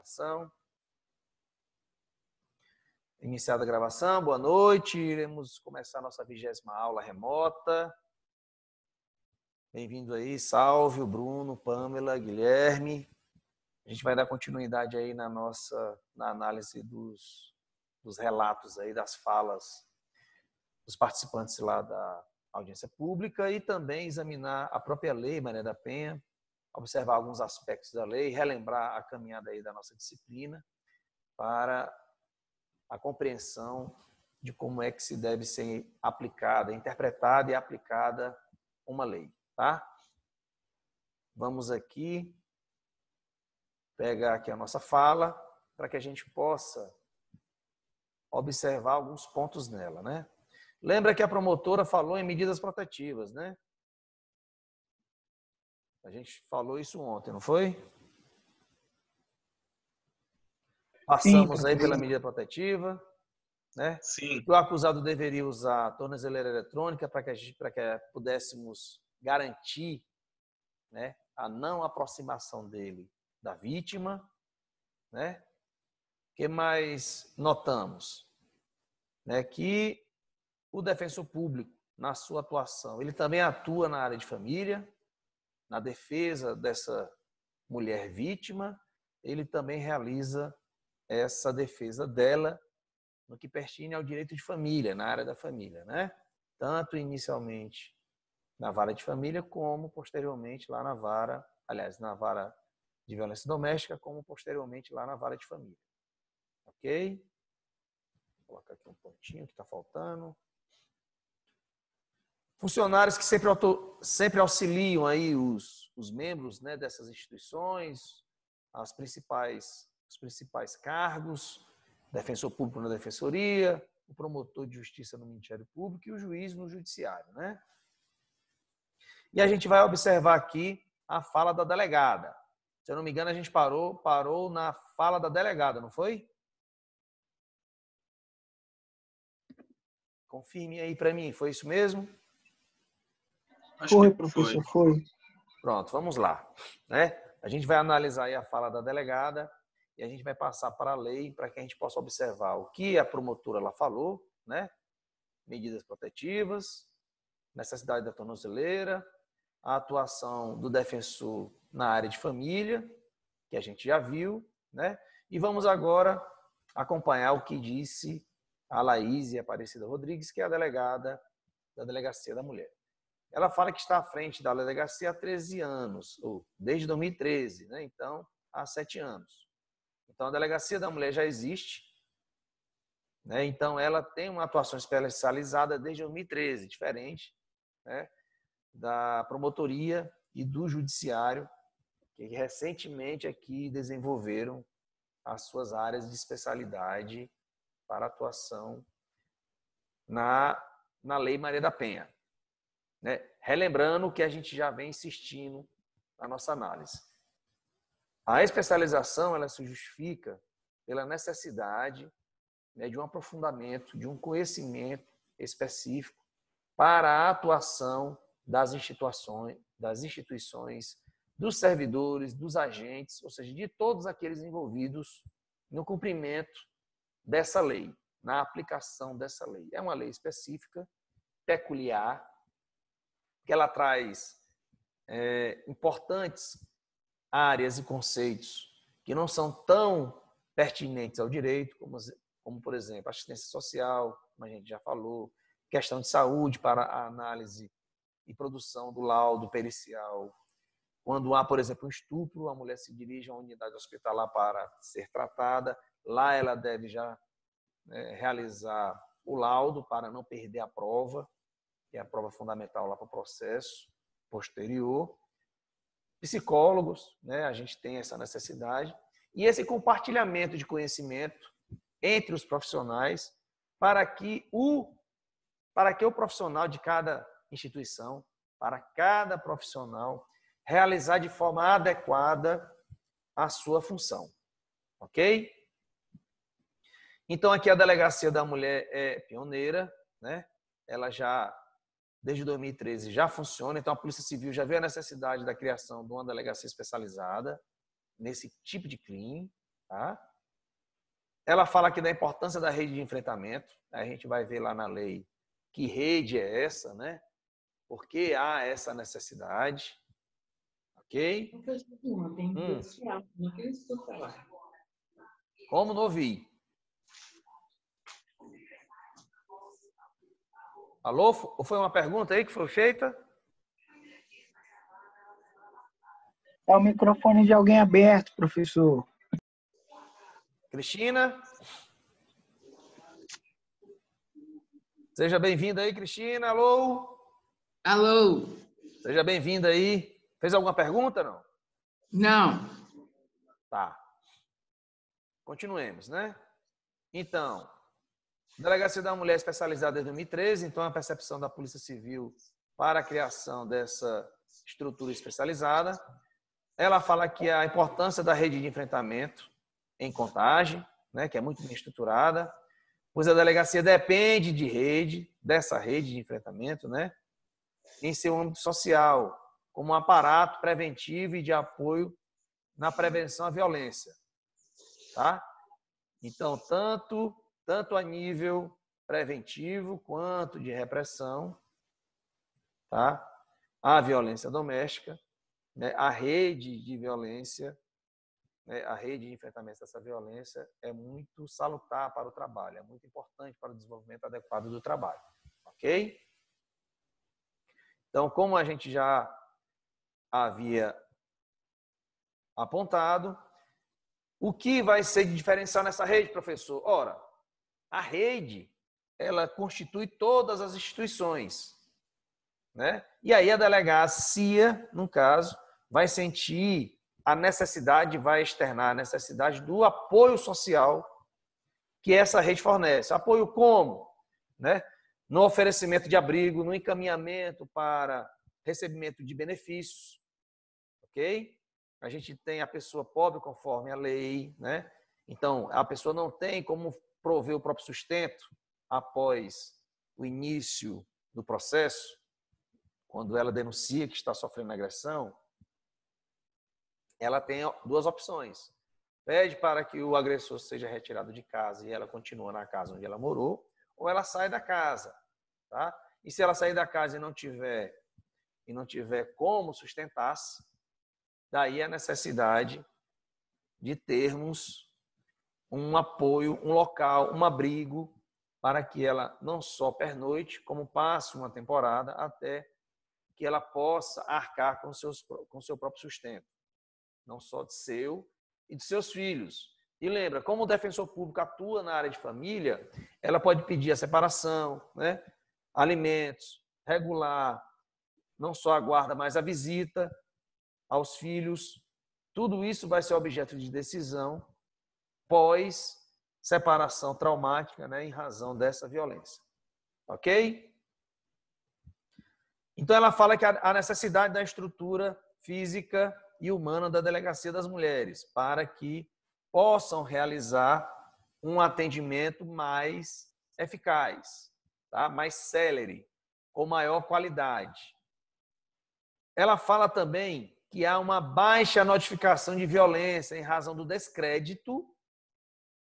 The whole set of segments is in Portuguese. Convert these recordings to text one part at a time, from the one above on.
gravação. Iniciada a gravação, boa noite. Iremos começar a nossa 20ª aula remota. Bem-vindo aí, salve, o Bruno, Pamela, Guilherme. A gente vai dar continuidade aí na análise dos relatos aí, das falas dos participantes lá da audiência pública e também examinar a própria lei Maria da Penha, observar alguns aspectos da lei, relembrar a caminhada aí da nossa disciplina para a compreensão de como é que se deve ser aplicada, interpretada e aplicada uma lei, tá? Vamos aqui pegar aqui a nossa fala para que a gente possa observar alguns pontos nela, né? Lembra que a promotora falou em medidas protetivas, né? A gente falou isso ontem, não foi? Passamos Sim, aí pela medida protetiva, né? Sim. O acusado deveria usar a tornozeleira eletrônica para que pudéssemos garantir, né, a não aproximação dele da vítima, né? O que mais notamos? Né, que o defensor público, na sua atuação, ele também atua na área de família, na defesa dessa mulher vítima, ele também realiza essa defesa dela no que pertine ao direito de família, na área da família, né? Tanto inicialmente na vara de família, como posteriormente lá na vara de violência doméstica, como posteriormente lá na vara de família. Ok? Vou colocar aqui um pontinho que está faltando. Funcionários que sempre auxiliam aí os membros, né, dessas instituições, os principais cargos, defensor público na defensoria, o promotor de justiça no Ministério Público e o juiz no judiciário, né? E a gente vai observar aqui a fala da delegada. Se eu não me engano, a gente parou na fala da delegada, não foi? Confirme aí para mim, foi isso mesmo? Foi, professor, foi. Pronto, vamos lá, né? A gente vai analisar aí a fala da delegada e a gente vai passar para a lei para que a gente possa observar o que a promotora lá falou, né? Medidas protetivas, necessidade da tornozeleira, a atuação do defensor na área de família, que a gente já viu, né? E vamos agora acompanhar o que disse a Laís Aparecida Rodrigues, que é a delegada da Delegacia da Mulher. Ela fala que está à frente da delegacia há 13 anos, ou desde 2013, né? Então, há 7 anos. Então, a Delegacia da Mulher já existe, né? Então, ela tem uma atuação especializada desde 2013, diferente, né, da promotoria e do judiciário, que recentemente aqui desenvolveram as suas áreas de especialidade para atuação na Lei Maria da Penha. Né? Relembrando que a gente já vem insistindo na nossa análise. A especialização ela se justifica pela necessidade, né, de um aprofundamento, de um conhecimento específico para a atuação das instituições, dos servidores, dos agentes, ou seja, de todos aqueles envolvidos no cumprimento dessa lei, na aplicação dessa lei. É uma lei específica, peculiar, que ela traz importantes áreas e conceitos que não são tão pertinentes ao direito, como por exemplo, assistência social, como a gente já falou, questão de saúde para a análise e produção do laudo pericial. Quando há, por exemplo, um estupro, a mulher se dirige a uma unidade hospitalar para ser tratada, lá ela deve já realizar o laudo para não perder a prova, que é a prova fundamental lá para o processo posterior. Psicólogos, né, a gente tem essa necessidade. E esse compartilhamento de conhecimento entre os profissionais para que o profissional de cada instituição, para cada profissional, realizar de forma adequada a sua função. Ok? Então, aqui a Delegacia da Mulher é pioneira, né? Ela já, desde 2013, já funciona. Então, a Polícia Civil já viu a necessidade da criação de uma delegacia especializada nesse tipo de crime, Tá? Ela fala aqui da importância da rede de enfrentamento. A gente vai ver lá na lei que rede é essa, né? Por que há essa necessidade? Ok? Como não ouvi? Alô? Ou foi uma pergunta aí que foi feita? É o microfone de alguém aberto, professor. Cristina? Seja bem-vinda aí, Cristina. Alô? Alô? Seja bem-vinda aí. Fez alguma pergunta, não? Não. Tá. Continuemos, né? Então, Delegacia da Mulher especializada desde 2013, então a percepção da Polícia Civil para a criação dessa estrutura especializada. Ela fala que a importância da rede de enfrentamento em Contagem, né, que é muito bem estruturada, pois a delegacia depende de rede, dessa rede de enfrentamento, né, em seu âmbito social, como um aparato preventivo e de apoio na prevenção à violência. Tá? Então, tanto a nível preventivo quanto de repressão, tá? A violência doméstica, né? A rede de violência, né? A rede de enfrentamento dessa violência é muito salutar para o trabalho, é muito importante para o desenvolvimento adequado do trabalho, ok? Então, como a gente já havia apontado, o que vai ser de diferencial nessa rede, professor? Ora, a rede, ela constitui todas as instituições, né? E aí a delegacia, no caso, vai sentir a necessidade, vai externar a necessidade do apoio social que essa rede fornece. Apoio como? Né? No oferecimento de abrigo, no encaminhamento para recebimento de benefícios, ok? A gente tem a pessoa pobre conforme a lei, né? Então, a pessoa não tem como prover o próprio sustento após o início do processo, quando ela denuncia que está sofrendo agressão, ela tem duas opções. Pede para que o agressor seja retirado de casa e ela continua na casa onde ela morou, ou ela sai da casa, tá? E se ela sair da casa e não tiver como sustentar-se, daí a necessidade de termos um apoio, um local, um abrigo para que ela não só pernoite, como passe uma temporada até que ela possa arcar com o seu próprio sustento, não só de seu e de seus filhos. E lembra, como o defensor público atua na área de família, ela pode pedir a separação, né? Alimentos, regular, não só a guarda, mas a visita aos filhos. Tudo isso vai ser objeto de decisão pós separação traumática, né, em razão dessa violência. Ok? Então, ela fala que a necessidade da estrutura física e humana da Delegacia das Mulheres para que possam realizar um atendimento mais eficaz, tá? Mais célere, com maior qualidade. Ela fala também que há uma baixa notificação de violência em razão do descrédito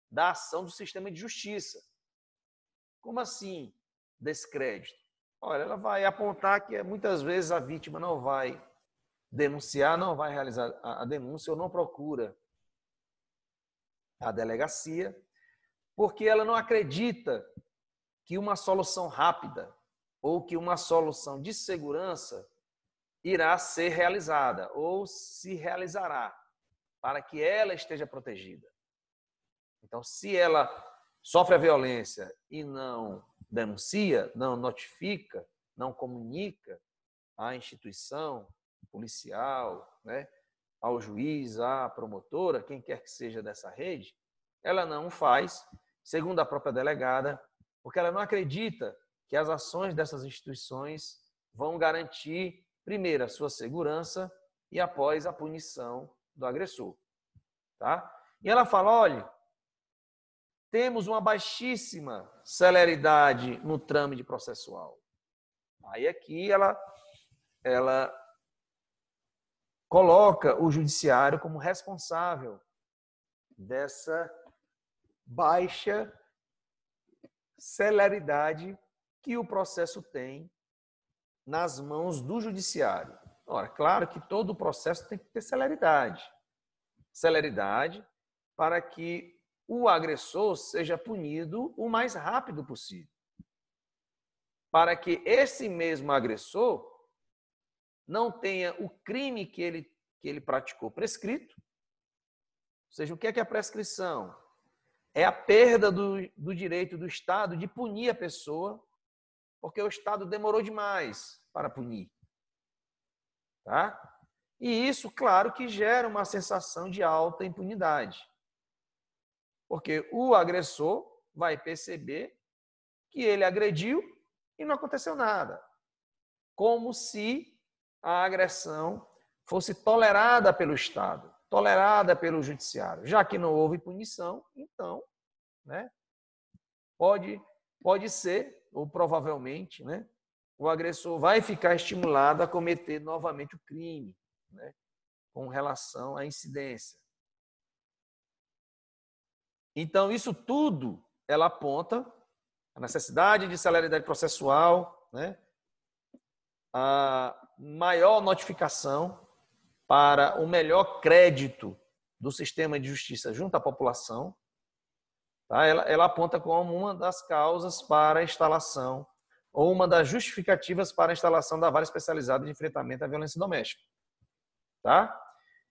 da ação do sistema de justiça. Como assim descrédito? Olha, ela vai apontar que muitas vezes a vítima não vai denunciar, não vai realizar a denúncia ou não procura a delegacia, porque ela não acredita que uma solução rápida ou que uma solução de segurança irá ser realizada ou se realizará para que ela esteja protegida. Então, se ela sofre a violência e não denuncia, não notifica, não comunica à instituição policial, né, ao juiz, à promotora, quem quer que seja dessa rede, ela não faz, segundo a própria delegada, porque ela não acredita que as ações dessas instituições vão garantir, primeiro, a sua segurança e após a punição do agressor. Tá? E ela fala, olha, temos uma baixíssima celeridade no trâmite processual. Aí aqui ela coloca o judiciário como responsável dessa baixa celeridade que o processo tem nas mãos do judiciário. Ora, claro que todo o processo tem que ter celeridade. Celeridade para que o agressor seja punido o mais rápido possível. Para que esse mesmo agressor não tenha o crime que ele praticou prescrito. Ou seja, o que é a prescrição? É a perda do direito do Estado de punir a pessoa, porque o Estado demorou demais para punir. Tá? E isso, claro, que gera uma sensação de alta impunidade. Porque o agressor vai perceber que ele agrediu e não aconteceu nada. Como se a agressão fosse tolerada pelo Estado, tolerada pelo judiciário. Já que não houve punição, então, né, pode ser, ou provavelmente, né, o agressor vai ficar estimulado a cometer novamente o crime, né, com relação à incidência. Então, isso tudo, ela aponta a necessidade de celeridade processual, né, a maior notificação para o melhor crédito do sistema de justiça junto à população. Tá? Ela aponta como uma das causas para a instalação ou uma das justificativas para a instalação da vara especializada de enfrentamento à violência doméstica. Tá?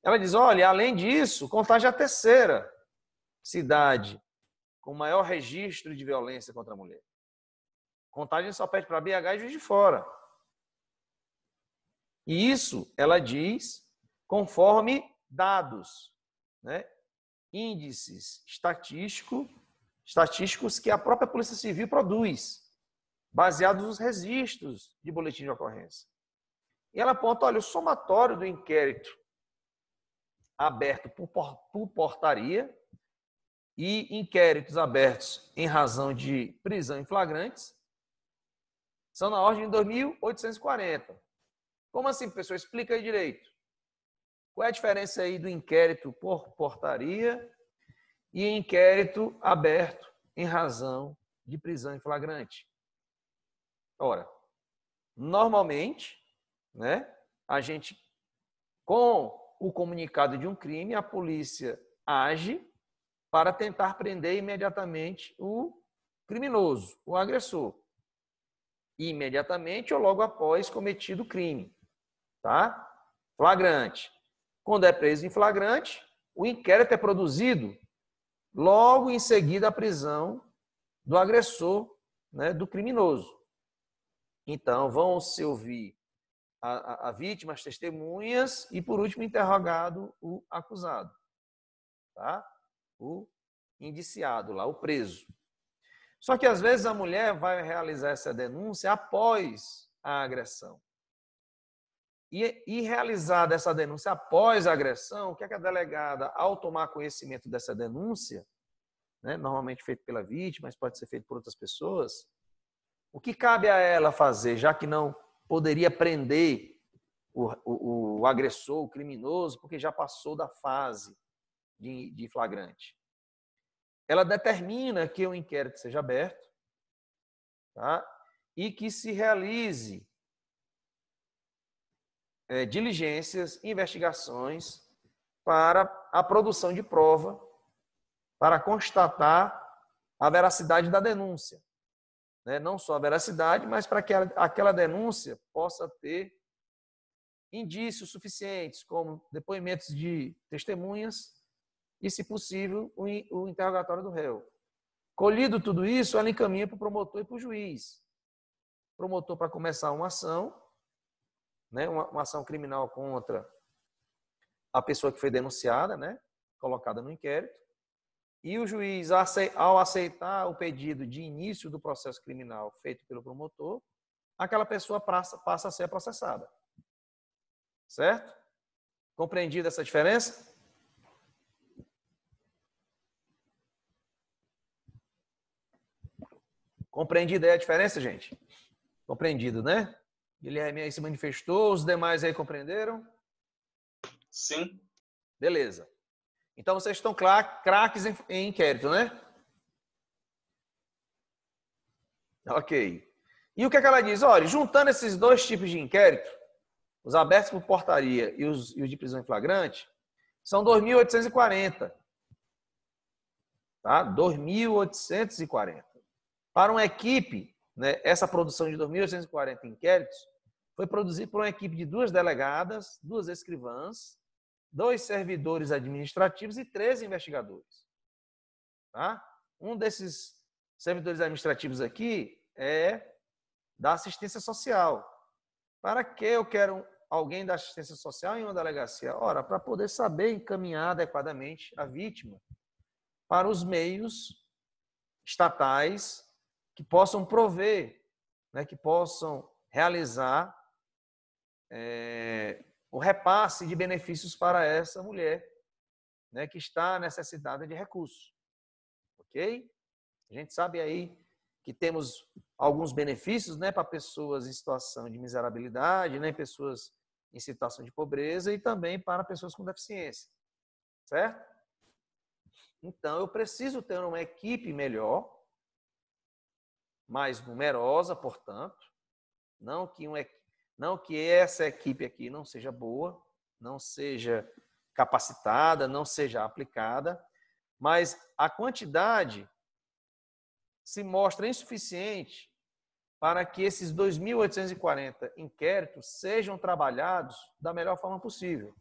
Ela diz, olha, além disso, Contagem é a terceira cidade com maior registro de violência contra a mulher. Contagem só pede para BH e Juiz de Fora. E isso, ela diz, conforme dados, né? Índices estatísticos que a própria Polícia Civil produz, baseados nos registros de boletim de ocorrência. E ela aponta, olha, o somatório do inquérito aberto por portaria e inquéritos abertos em razão de prisão em flagrantes são na ordem de 2.840. Como assim, pessoal? Explica aí direito. Qual é a diferença aí do inquérito por portaria e inquérito aberto em razão de prisão em flagrante? Ora, normalmente, né, a gente, com o comunicado de um crime, a polícia age para tentar prender imediatamente o criminoso, o agressor. Imediatamente ou logo após cometido o crime. Tá? Flagrante. Quando é preso em flagrante, o inquérito é produzido logo em seguida à prisão do agressor, né, do criminoso. Então, vão se ouvir a vítima, as testemunhas e, por último, interrogado o acusado. Tá? O indiciado lá, o preso. Só que, às vezes, a mulher vai realizar essa denúncia após a agressão. E realizada essa denúncia após a agressão, o que é que a delegada, ao tomar conhecimento dessa denúncia, né, normalmente feito pela vítima, mas pode ser feito por outras pessoas, o que cabe a ela fazer, já que não poderia prender o agressor, o criminoso, porque já passou da fase de flagrante? Ela determina que o inquérito seja aberto, tá? E que se realize diligências, investigações para a produção de prova, para constatar a veracidade da denúncia. Né? Não só a veracidade, mas para que aquela denúncia possa ter indícios suficientes, como depoimentos de testemunhas e, se possível, o interrogatório do réu. Colhido tudo isso, ela encaminha para o promotor e para o juiz. Promotor para começar uma ação, né, uma ação criminal contra a pessoa que foi denunciada, né, colocada no inquérito, e o juiz, ao aceitar o pedido de início do processo criminal feito pelo promotor, aquela pessoa passa a ser processada. Certo? Compreendido essa diferença? Compreendida aí a diferença, gente? Compreendido, né? Guilherme aí se manifestou, os demais aí compreenderam? Sim. Beleza. Então, vocês estão craques em inquérito, né? Ok. E o que é que ela diz? Olha, juntando esses dois tipos de inquérito, os abertos por portaria e os de prisão em flagrante, são 2.840. Tá? 2.840. Para uma equipe, né, essa produção de 2.840 inquéritos foi produzida por uma equipe de 2 delegadas, 2 escrivãs, 2 servidores administrativos e 13 investigadores. Tá? Um desses servidores administrativos aqui é da assistência social. Para que eu quero alguém da assistência social em uma delegacia? Ora, para poder saber encaminhar adequadamente a vítima para os meios estatais que possam prover, né, que possam realizar o repasse de benefícios para essa mulher, né, que está necessitada de recursos. Ok? A gente sabe aí que temos alguns benefícios, né, para pessoas em situação de miserabilidade, né, pessoas em situação de pobreza e também para pessoas com deficiência. Certo? Então, eu preciso ter uma equipe melhor, mais numerosa, portanto, não que essa equipe aqui não seja boa, não seja capacitada, não seja aplicada, mas a quantidade se mostra insuficiente para que esses 2.840 inquéritos sejam trabalhados da melhor forma possível,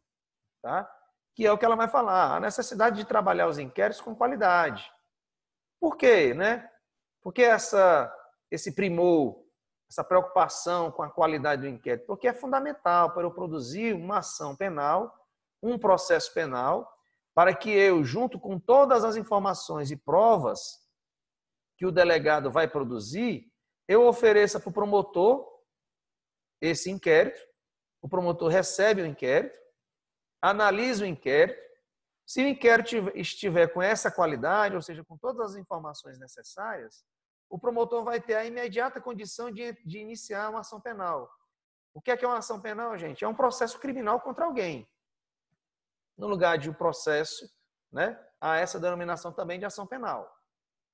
tá? Que é o que ela vai falar, a necessidade de trabalhar os inquéritos com qualidade. Por quê, né? Porque esse primor, essa preocupação com a qualidade do inquérito? Porque é fundamental para eu produzir uma ação penal, um processo penal, para que eu, junto com todas as informações e provas que o delegado vai produzir, eu ofereça para o promotor esse inquérito, o promotor recebe o inquérito, analisa o inquérito, se o inquérito estiver com essa qualidade, ou seja, com todas as informações necessárias, o promotor vai ter a imediata condição de iniciar uma ação penal. O que é uma ação penal, gente? É um processo criminal contra alguém. No lugar de um processo, né, há essa denominação também de ação penal.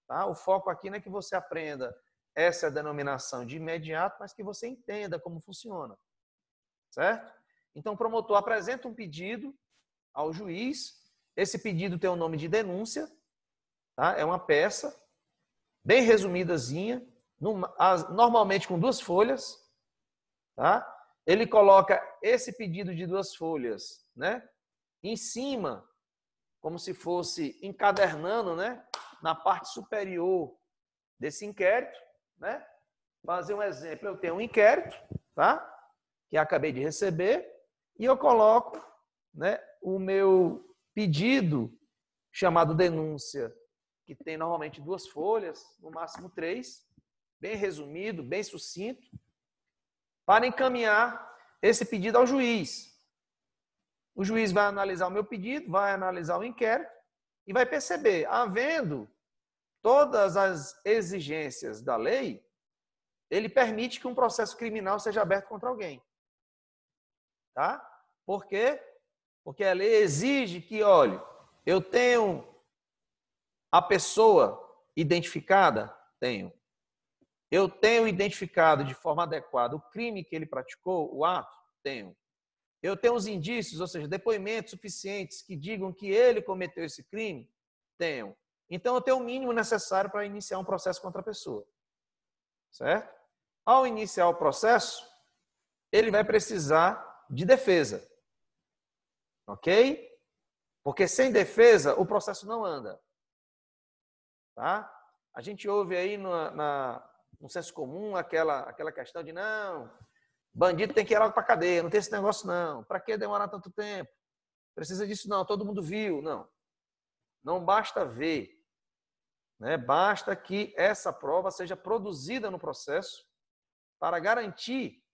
Tá? O foco aqui não é que você aprenda essa denominação de imediato, mas que você entenda como funciona. Certo? Então, o promotor apresenta um pedido ao juiz. Esse pedido tem o nome de denúncia. Tá? É uma peça bem resumidazinha, normalmente com 2 folhas. Tá? Ele coloca esse pedido de 2 folhas, né, em cima, como se fosse encadernando, né, na parte superior desse inquérito. Né? Fazer um exemplo, eu tenho um inquérito, tá? Que acabei de receber, e eu coloco, né, o meu pedido, chamado denúncia, que tem normalmente 2 folhas, no máximo 3, bem resumido, bem sucinto, para encaminhar esse pedido ao juiz. O juiz vai analisar o meu pedido, vai analisar o inquérito e vai perceber, havendo todas as exigências da lei, ele permite que um processo criminal seja aberto contra alguém. Tá? Por quê? Porque a lei exige que, olha, eu tenho a pessoa identificada? Tenho. Eu tenho identificado de forma adequada o crime que ele praticou, o ato? Tenho. Eu tenho os indícios, ou seja, depoimentos suficientes que digam que ele cometeu esse crime? Tenho. Então, eu tenho o mínimo necessário para iniciar um processo contra a pessoa. Certo? Ao iniciar o processo, ele vai precisar de defesa. Ok? Porque sem defesa, o processo não anda. Tá? A gente ouve aí no senso comum aquela questão de não, bandido tem que ir logo para a cadeia, não tem esse negócio não. Para que demorar tanto tempo? Precisa disso não, todo mundo viu. Não. Não basta ver. Né? Basta que essa prova seja produzida no processo para garantir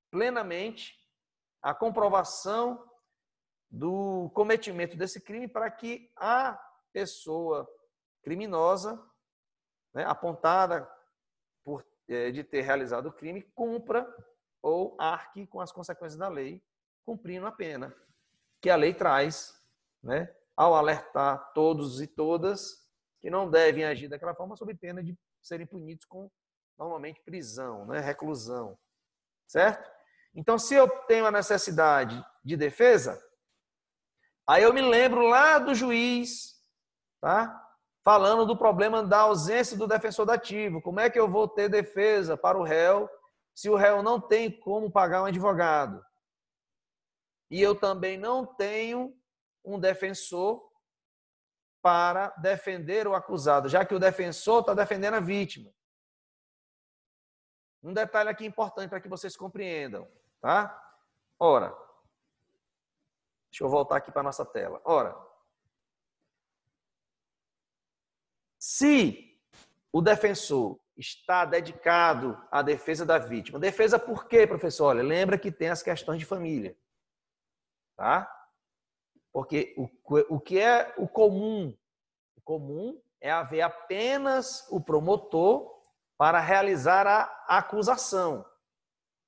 plenamente a comprovação do cometimento desse crime para que a pessoa criminosa, né, apontada de ter realizado o crime, cumpra ou arque com as consequências da lei, cumprindo a pena que a lei traz, né, ao alertar todos e todas que não devem agir daquela forma sob pena de serem punidos com, normalmente, prisão, né? Reclusão. Certo? Então, se eu tenho a necessidade de defesa, aí eu me lembro lá do juiz, tá? Falando do problema da ausência do defensor dativo. Como é que eu vou ter defesa para o réu se o réu não tem como pagar um advogado? E eu também não tenho um defensor para defender o acusado, já que o defensor está defendendo a vítima. Um detalhe aqui importante para que vocês compreendam, tá? Ora, deixa eu voltar aqui para a nossa tela. Ora, se o defensor está dedicado à defesa da vítima, defesa por quê, professor? Olha, lembra que tem as questões de família, tá? Porque o que é o comum? O comum é haver apenas o promotor para realizar a acusação.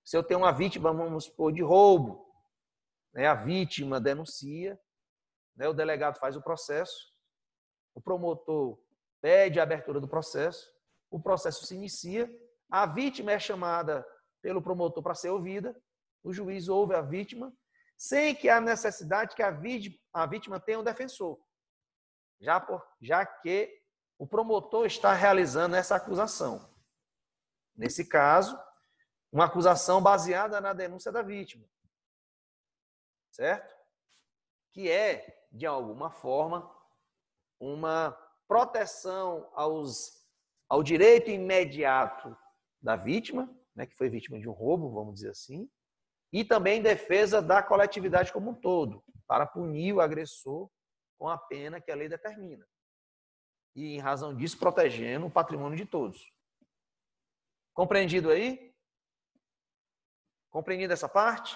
Se eu tenho uma vítima, vamos supor, de roubo, né, a vítima denuncia, né, o delegado faz o processo, o promotor pede a abertura do processo, o processo se inicia, a vítima é chamada pelo promotor para ser ouvida, o juiz ouve a vítima, sem que há necessidade que a vítima tenha um defensor, já que o promotor está realizando essa acusação. Nesse caso, uma acusação baseada na denúncia da vítima, certo? Que é, de alguma forma, uma proteção ao direito imediato da vítima, né, que foi vítima de um roubo, vamos dizer assim, e também defesa da coletividade como um todo, para punir o agressor com a pena que a lei determina. E, em razão disso, protegendo o patrimônio de todos. Compreendido aí? Compreendido essa parte?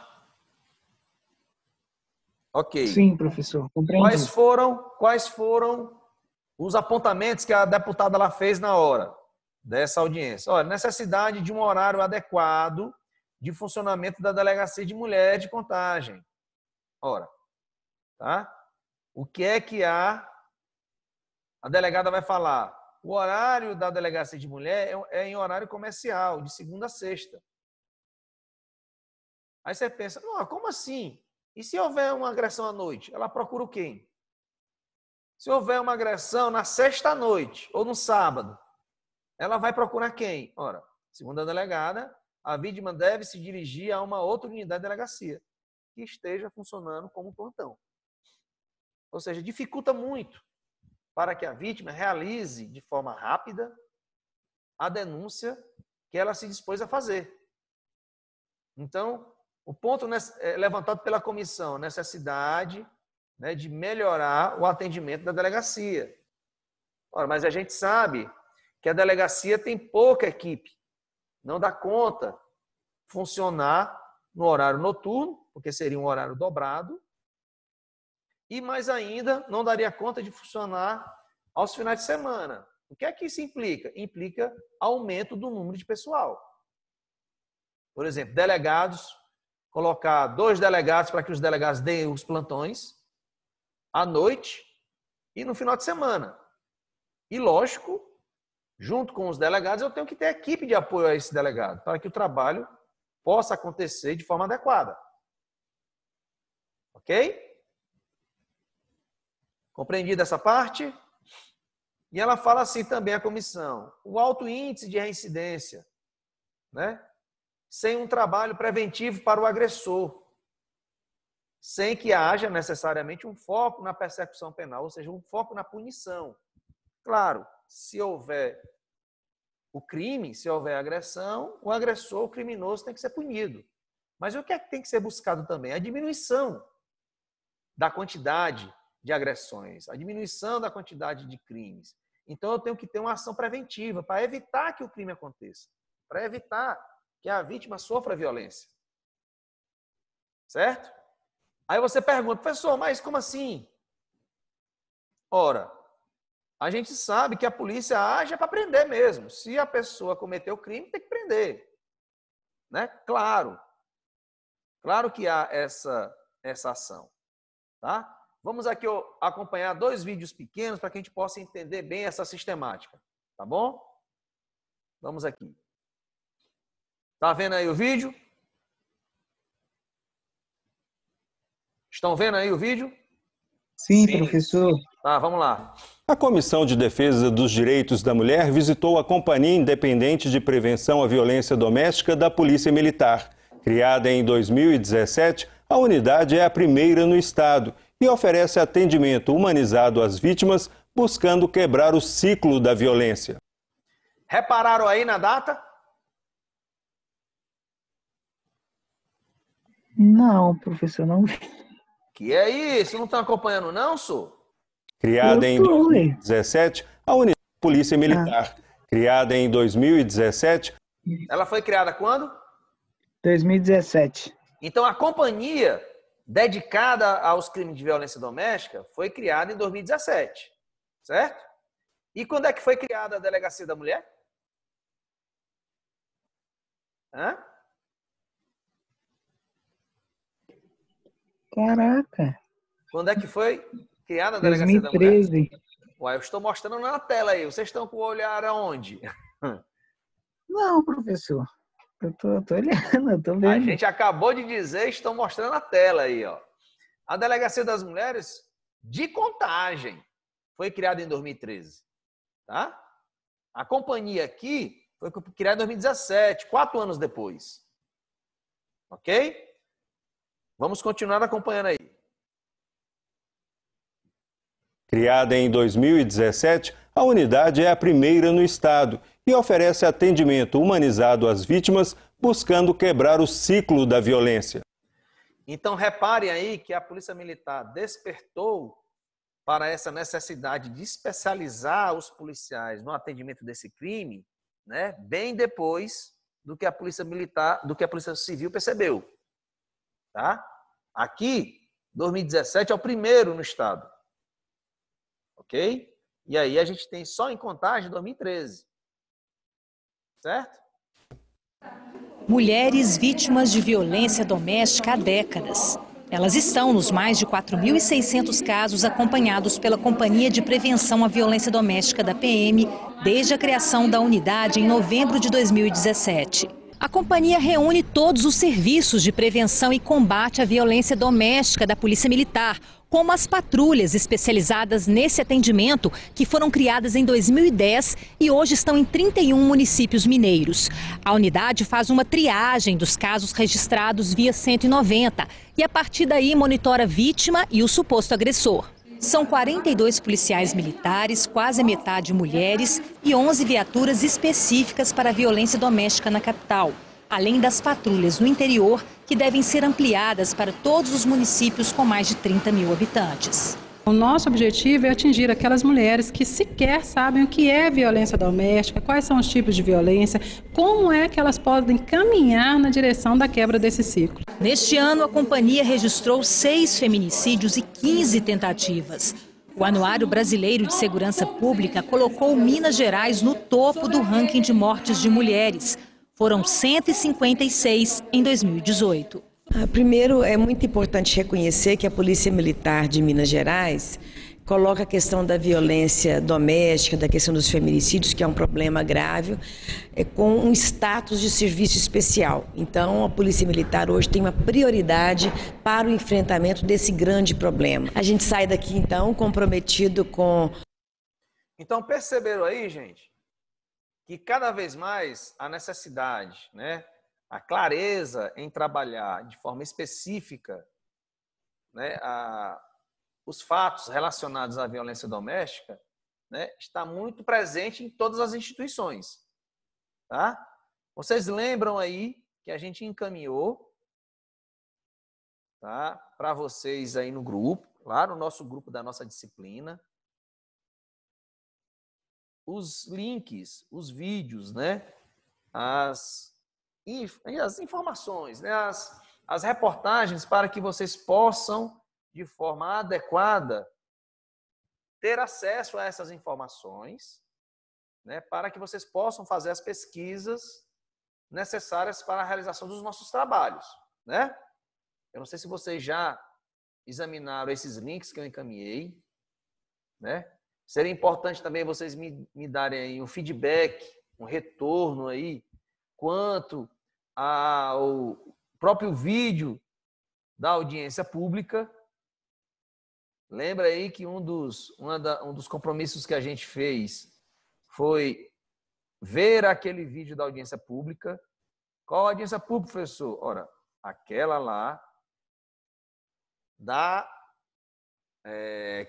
Ok. Sim, professor, compreendi. Quais foram os apontamentos que a deputada lá fez na hora dessa audiência? Olha, necessidade de um horário adequado de funcionamento da Delegacia de Mulher de Contagem. Ora, tá? O que é que a delegada vai falar? O horário da Delegacia de Mulher é em horário comercial, de segunda a sexta. Aí você pensa, não, como assim? E se houver uma agressão à noite? Ela procura o quem? Se houver uma agressão na sexta-noite ou no sábado, ela vai procurar quem? Ora, segundo a delegada, a vítima deve se dirigir a uma outra unidade de delegacia que esteja funcionando como plantão. Ou seja, dificulta muito para que a vítima realize de forma rápida a denúncia que ela se dispôs a fazer. Então, o ponto levantado pela comissão, necessidade, né, de melhorar o atendimento da delegacia. Ora, mas a gente sabe que a delegacia tem pouca equipe, não dá conta funcionar no horário noturno, porque seria um horário dobrado, e mais ainda não daria conta de funcionar aos finais de semana. O que é que isso implica? Implica aumento do número de pessoal. Por exemplo, delegados, colocar 2 delegados para que os delegados deem os plantões à noite e no final de semana. E, lógico, junto com os delegados, eu tenho que ter equipe de apoio a esse delegado, para que o trabalho possa acontecer de forma adequada. Ok? Compreendido essa parte? E ela fala assim também, a comissão, o alto índice de reincidência, né? Sem um trabalho preventivo para o agressor, sem que haja necessariamente um foco na persecução penal, ou seja, um foco na punição. Claro, se houver o crime, se houver agressão, o agressor, o criminoso, tem que ser punido. Mas o que é que tem que ser buscado também? A diminuição da quantidade de agressões, a diminuição da quantidade de crimes. Então, eu tenho que ter uma ação preventiva para evitar que o crime aconteça, para evitar que a vítima sofra violência. Certo? Aí você pergunta, professor, mas como assim? Ora, a gente sabe que a polícia age para prender mesmo. Se a pessoa cometeu o crime, tem que prender. Né? Claro. Claro que há essa ação. Tá? Vamos aqui acompanhar 2 vídeos pequenos para que a gente possa entender bem essa sistemática, tá bom? Vamos aqui. Tá vendo aí o vídeo? Estão vendo aí o vídeo? Sim, professor. Tá, vamos lá. A Comissão de Defesa dos Direitos da Mulher visitou a Companhia Independente de Prevenção à Violência Doméstica da Polícia Militar. Criada em 2017, a unidade é a primeira no estado e oferece atendimento humanizado às vítimas, buscando quebrar o ciclo da violência. Repararam aí na data? Não, professor, não. Que é isso? Não estão acompanhando não, senhor? Criada em 2017, a unidade da Polícia Militar. Criada em 2017. Ela foi criada quando? 2017. Então, a companhia dedicada aos crimes de violência doméstica foi criada em 2017, certo? E quando é que foi criada a Delegacia da Mulher? Hã? Caraca. Quando é que foi criada a Delegacia da Mulher? 2013. Uai, eu estou mostrando na tela aí. Vocês estão com o olhar aonde? Não, professor. Eu tô olhando, eu tô vendo. A gente acabou de dizer, estão mostrando na tela aí, ó. A Delegacia das Mulheres de Contagem foi criada em 2013, tá? A companhia aqui foi criada em 2017, 4 anos depois. Ok? Vamos continuar acompanhando aí. Criada em 2017, a unidade é a primeira no estado e oferece atendimento humanizado às vítimas, buscando quebrar o ciclo da violência. Então, reparem aí que a Polícia Militar despertou para essa necessidade de especializar os policiais no atendimento desse crime, né, bem depois do que a Polícia Militar, do que a Polícia Civil percebeu. Tá? Aqui, 2017 é o primeiro no estado. Ok? E aí a gente tem só em Contagem 2013. Certo? Mulheres vítimas de violência doméstica há décadas. Elas estão nos mais de 4.600 casos acompanhados pela Companhia de Prevenção à Violência Doméstica da PM desde a criação da unidade em novembro de 2017. A companhia reúne todos os serviços de prevenção e combate à violência doméstica da Polícia Militar, como as patrulhas especializadas nesse atendimento, que foram criadas em 2010 e hoje estão em 31 municípios mineiros. A unidade faz uma triagem dos casos registrados via 190 e, a partir daí, monitora a vítima e o suposto agressor. São 42 policiais militares, quase a metade mulheres e 11 viaturas específicas para a violência doméstica na capital, além das patrulhas no interior, que devem ser ampliadas para todos os municípios com mais de 30 mil habitantes. O nosso objetivo é atingir aquelas mulheres que sequer sabem o que é violência doméstica, quais são os tipos de violência, como é que elas podem caminhar na direção da quebra desse ciclo. Neste ano, a companhia registrou 6 feminicídios e 15 tentativas. O Anuário Brasileiro de Segurança Pública colocou Minas Gerais no topo do ranking de mortes de mulheres. Foram 156 em 2018. Primeiro, é muito importante reconhecer que a Polícia Militar de Minas Gerais coloca a questão da violência doméstica, da questão dos feminicídios, que é um problema grave, com um status de serviço especial. Então, a Polícia Militar hoje tem uma prioridade para o enfrentamento desse grande problema. A gente sai daqui, então, comprometido com... Então, perceberam aí, gente, que cada vez mais a necessidade, né, a clareza em trabalhar de forma específica, né, os fatos relacionados à violência doméstica, né, está muito presente em todas as instituições. Tá? Vocês lembram aí que a gente encaminhou, tá, para vocês aí no grupo, lá no nosso grupo da nossa disciplina, os links, os vídeos, né, as informações, né, as reportagens para que vocês possam, de forma adequada, ter acesso a essas informações, né, para que vocês possam fazer as pesquisas necessárias para a realização dos nossos trabalhos, né? Eu não sei se vocês já examinaram esses links que eu encaminhei, né? Seria importante também vocês me darem aí um feedback, um retorno aí, quanto ao próprio vídeo da audiência pública. Lembra aí que um dos compromissos que a gente fez foi ver aquele vídeo da audiência pública. Qual audiência pública, professor? Ora, aquela lá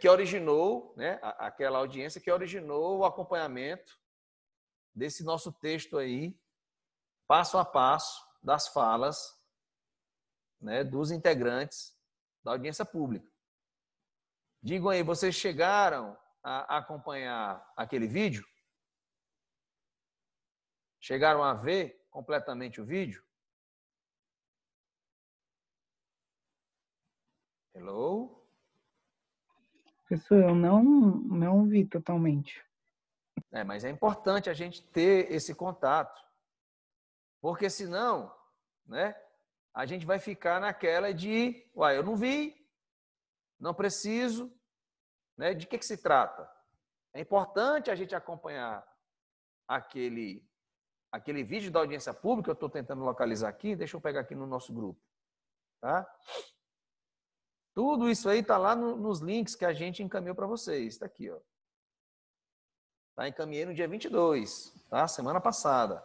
que originou, né, aquela audiência que originou o acompanhamento desse nosso texto aí, passo a passo, das falas, né, dos integrantes da audiência pública. Digam aí, vocês chegaram a acompanhar aquele vídeo? Chegaram a ver completamente o vídeo? Hello? Professor, eu não vi totalmente. Mas é importante a gente ter esse contato. Porque senão, né, a gente vai ficar naquela de, eu não vi, não preciso, né? De que se trata? É importante a gente acompanhar aquele vídeo da audiência pública, eu estou tentando localizar aqui, deixa eu pegar aqui no nosso grupo. Tá? Tudo isso aí está lá nos links que a gente encaminhou para vocês. Está aqui, ó. Tá, encaminhei no dia 22, tá? Semana passada.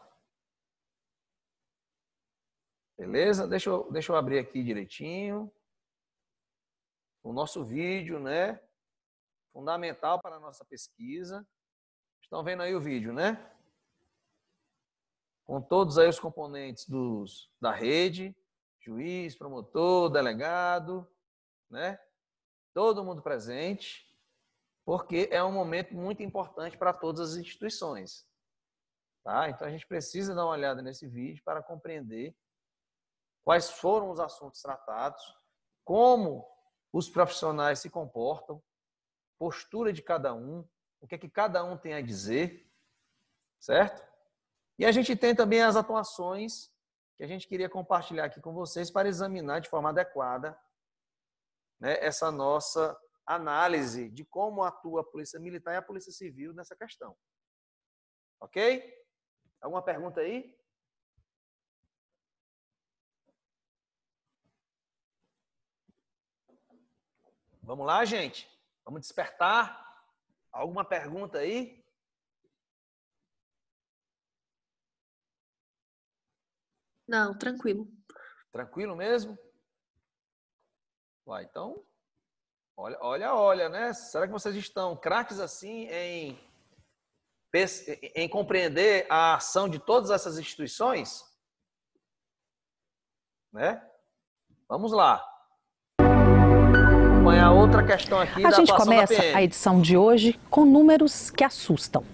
Beleza? Deixa eu abrir aqui direitinho. O nosso vídeo, né? Fundamental para a nossa pesquisa. Estão vendo aí o vídeo, né? Com todos aí os componentes da rede, juiz, promotor, delegado, né? Todo mundo presente, porque é um momento muito importante para todas as instituições. Tá? Então a gente precisa dar uma olhada nesse vídeo para compreender quais foram os assuntos tratados, como os profissionais se comportam, postura de cada um, o que é que cada um tem a dizer, certo? E a gente tem também as atuações que a gente queria compartilhar aqui com vocês para examinar de forma adequada, né, essa nossa análise de como atua a Polícia Militar e a Polícia Civil nessa questão. Ok? Alguma pergunta aí? Vamos lá, gente? Vamos despertar? Alguma pergunta aí? Não, tranquilo. Tranquilo mesmo? Então, olha, né? Será que vocês estão craques assim em compreender a ação de todas essas instituições? Né? Vamos lá. Acompanhar outra questão aqui. A gente começa a edição de hoje com números que assustam.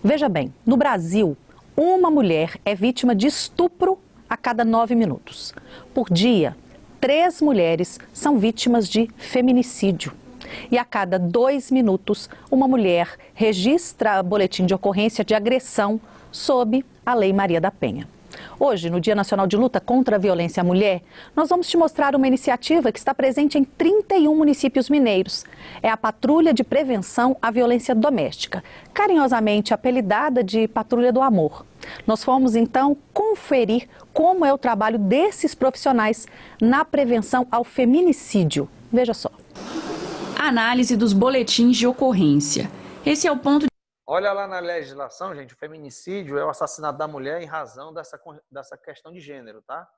Veja bem, no Brasil, uma mulher é vítima de estupro a cada 9 minutos. Por dia, 3 mulheres são vítimas de feminicídio. E a cada 2 minutos, uma mulher registra boletim de ocorrência de agressão sob a Lei Maria da Penha. Hoje, no Dia Nacional de Luta contra a Violência à Mulher, nós vamos te mostrar uma iniciativa que está presente em 31 municípios mineiros. É a Patrulha de Prevenção à Violência Doméstica, carinhosamente apelidada de Patrulha do Amor. Nós fomos, então, conferir como é o trabalho desses profissionais na prevenção ao feminicídio. Veja só. Análise dos boletins de ocorrência. Esse é o ponto. Olha lá na legislação, gente, o feminicídio é o assassinato da mulher em razão dessa questão de gênero, tá?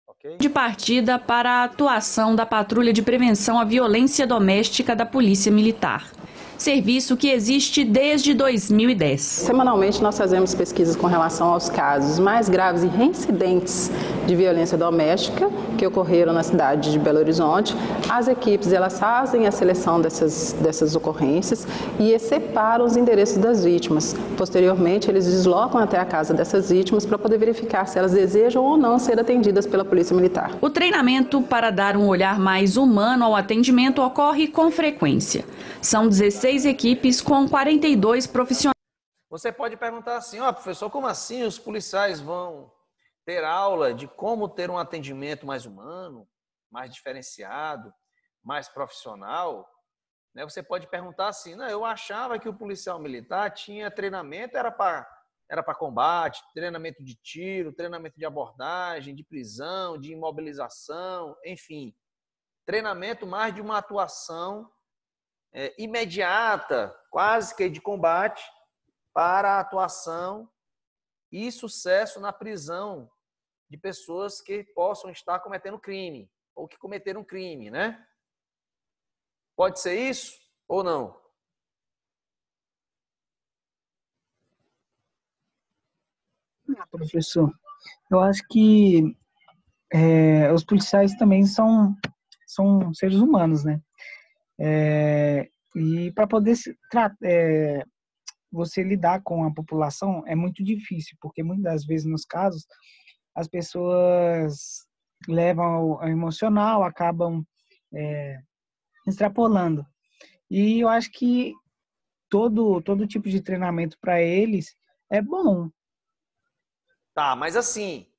Okay? De partida para a atuação da Patrulha de Prevenção à Violência Doméstica da Polícia Militar. Serviço que existe desde 2010. Semanalmente nós fazemos pesquisas com relação aos casos mais graves e reincidentes de violência doméstica que ocorreram na cidade de Belo Horizonte. As equipes elas fazem a seleção dessas ocorrências e separam os endereços das vítimas. Posteriormente, eles deslocam até a casa dessas vítimas para poder verificar se elas desejam ou não ser atendidas pela Polícia Militar. O treinamento para dar um olhar mais humano ao atendimento ocorre com frequência. São 16 equipes com 42 profissionais. Você pode perguntar assim, professor, como assim os policiais vão ter aula de como ter um atendimento mais humano, mais diferenciado, mais profissional, né? Você pode perguntar assim, não, eu achava que o policial militar tinha treinamento, era para combate, treinamento de tiro, treinamento de abordagem, de prisão, de imobilização, enfim, treinamento mais de uma atuação imediata, quase que de combate, para a atuação e sucesso na prisão de pessoas que possam estar cometendo crime ou que cometeram crime, né? Pode ser isso ou não? Professor, eu acho que os policiais também são seres humanos, né? E para poder você lidar com a população é muito difícil, porque muitas das vezes, nos casos, as pessoas levam ao emocional, acabam extrapolando. E eu acho que todo tipo de treinamento para eles é bom. Tá, mas assim,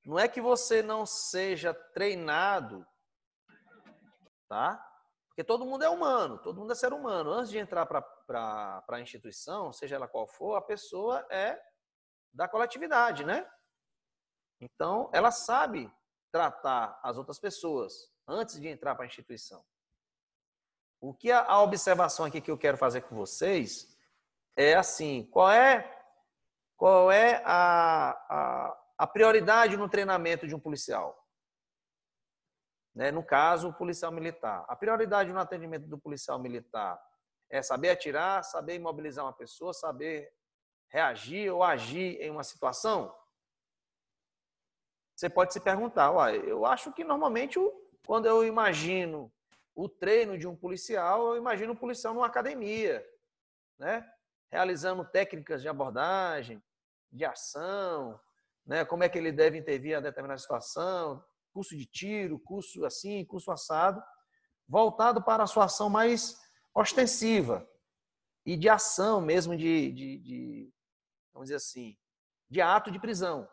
não é que você não seja treinado, tá? Porque todo mundo é humano, todo mundo é ser humano. Antes de entrar para a instituição, seja ela qual for, a pessoa é da coletividade, né? Então, ela sabe tratar as outras pessoas antes de entrar para a instituição. O que a observação aqui que eu quero fazer com vocês é assim, qual é a prioridade no treinamento de um policial? Né? No caso, o policial militar. A prioridade no atendimento do policial militar é saber atirar, saber imobilizar uma pessoa, saber reagir ou agir em uma situação? Você pode se perguntar, eu acho que normalmente quando eu imagino o treino de um policial, eu imagino um policial numa academia, né? Realizando técnicas de abordagem, de ação, né? Como é que ele deve intervir em determinada situação, curso de tiro, curso assim, curso assado, voltado para a sua ação mais ostensiva e de ação mesmo vamos dizer assim, de ato de prisão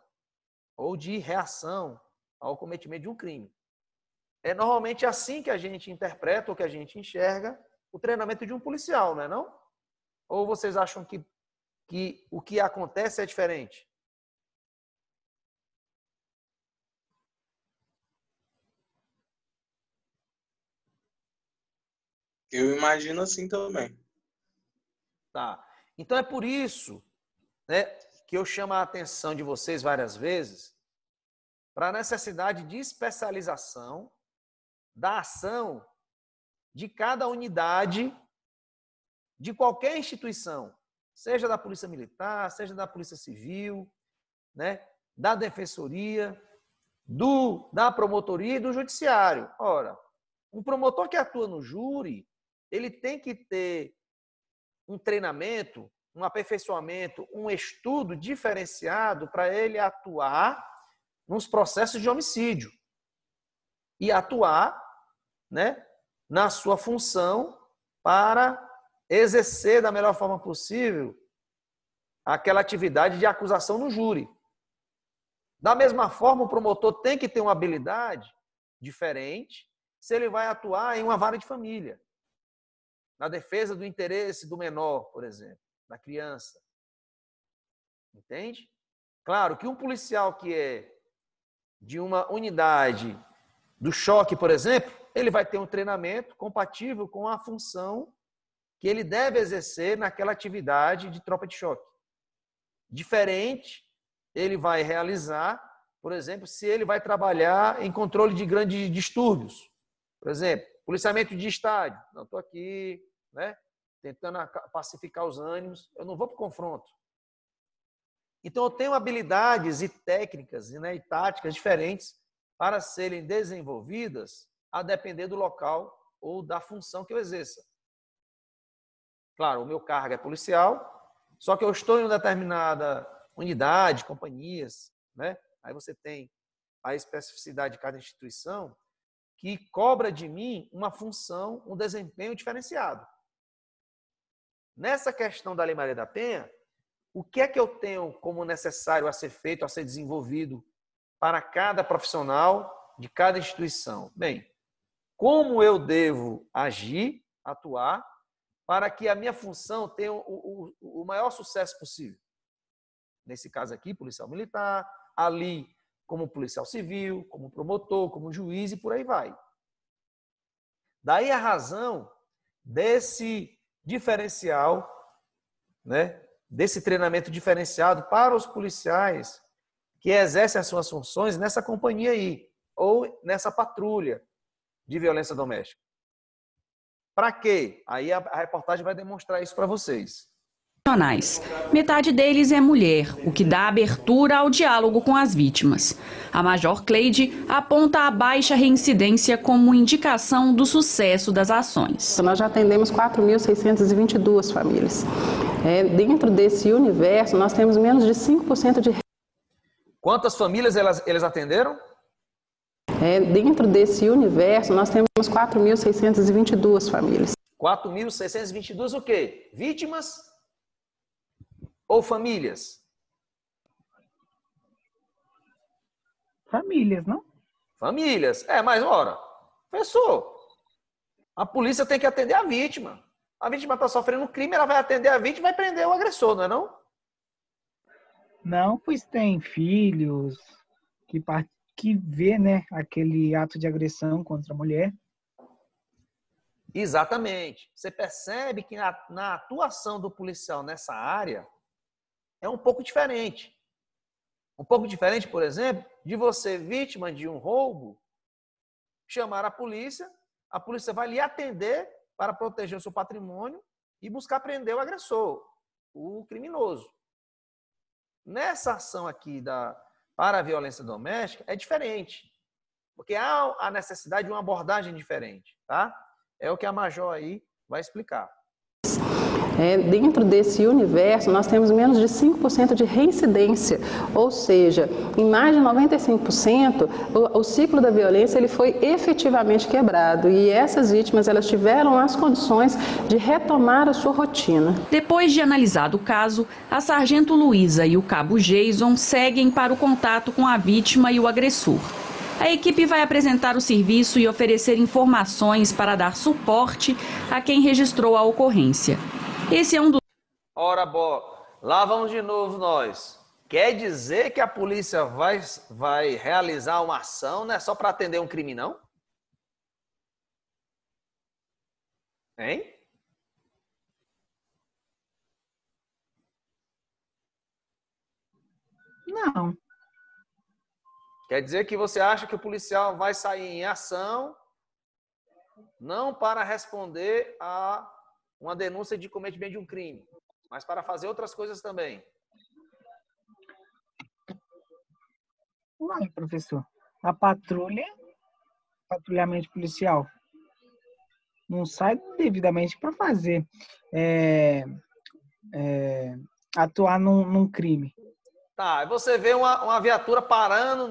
ou de reação ao cometimento de um crime. É normalmente assim que a gente interpreta ou que a gente enxerga o treinamento de um policial, não é não? Ou vocês acham que o que acontece é diferente? Eu imagino assim também. Tá. Então é por isso, né, que eu chamo a atenção de vocês várias vezes para a necessidade de especialização da ação de cada unidade de qualquer instituição, seja da Polícia Militar, seja da Polícia Civil, né, da Defensoria, da Promotoria e do Judiciário. Ora, um promotor que atua no júri, ele tem que ter um treinamento, um aperfeiçoamento, um estudo diferenciado para ele atuar nos processos de homicídio e atuar, né, na sua função para exercer da melhor forma possível aquela atividade de acusação no júri. Da mesma forma, o promotor tem que ter uma habilidade diferente se ele vai atuar em uma vara de família, na defesa do interesse do menor, por exemplo, da criança. Entende? Claro que um policial que é de uma unidade do choque, por exemplo, ele vai ter um treinamento compatível com a função que ele deve exercer naquela atividade de tropa de choque. Diferente, ele vai realizar, por exemplo, se ele vai trabalhar em controle de grandes distúrbios. Por exemplo, policiamento de estádio. Não, estou aqui, né, tentando pacificar os ânimos, eu não vou para o confronto. Então, eu tenho habilidades e técnicas, né, e táticas diferentes para serem desenvolvidas a depender do local ou da função que eu exerça. Claro, o meu cargo é policial, só que eu estou em uma determinada unidade, companhias, né? Aí você tem a especificidade de cada instituição que cobra de mim uma função, um desempenho diferenciado. Nessa questão da Lei Maria da Penha, o que é que eu tenho como necessário a ser feito, a ser desenvolvido para cada profissional de cada instituição. Bem, como eu devo agir, atuar, para que a minha função tenha o maior sucesso possível? Nesse caso aqui, policial militar, ali como policial civil, como promotor, como juiz e por aí vai. Daí a razão desse diferencial, né, desse treinamento diferenciado para os policiais que exercem as suas funções nessa companhia aí, ou nessa patrulha de violência doméstica. Para quê? Aí a reportagem vai demonstrar isso para vocês. Metade deles é mulher, o que dá abertura ao diálogo com as vítimas. A Major Cleide aponta a baixa reincidência como indicação do sucesso das ações. Nós já atendemos 4.622 famílias. Dentro desse universo, nós temos menos de 5% de... Quantas famílias eles atenderam? Dentro desse universo, nós temos 4.622 famílias. 4.622 o quê? Vítimas ou famílias? Famílias, não? Famílias. Mas, ora, professor, a polícia tem que atender a vítima. A vítima está sofrendo um crime, ela vai atender a vítima e vai prender o agressor, não é não? Não, pois tem filhos que vê, né, aquele ato de agressão contra a mulher. Exatamente. Você percebe que na atuação do policial nessa área é um pouco diferente. Um pouco diferente, por exemplo, de você, vítima de um roubo, chamar a polícia vai lhe atender para proteger o seu patrimônio e buscar prender o agressor, o criminoso. Nessa ação aqui para a violência doméstica é diferente, porque há a necessidade de uma abordagem diferente, tá? É o que a Major aí vai explicar. Dentro desse universo, nós temos menos de 5% de reincidência, ou seja, em mais de 95%, o ciclo da violência ele foi efetivamente quebrado e essas vítimas elas tiveram as condições de retomar a sua rotina. Depois de analisado o caso, a sargento Luísa e o cabo Jason seguem para o contato com a vítima e o agressor. A equipe vai apresentar o serviço e oferecer informações para dar suporte a quem registrou a ocorrência. Esse é um dos... Ora, lá vamos de novo nós. Quer dizer que a polícia vai realizar uma ação, não é só para atender um crime, não? Hein? Não. Quer dizer que você acha que o policial vai sair em ação não para responder a uma denúncia de cometimento de um crime, mas para fazer outras coisas também? Não, professor. A patrulhamento policial, não sai devidamente para fazer, atuar num crime. Tá, e você vê uma viatura parando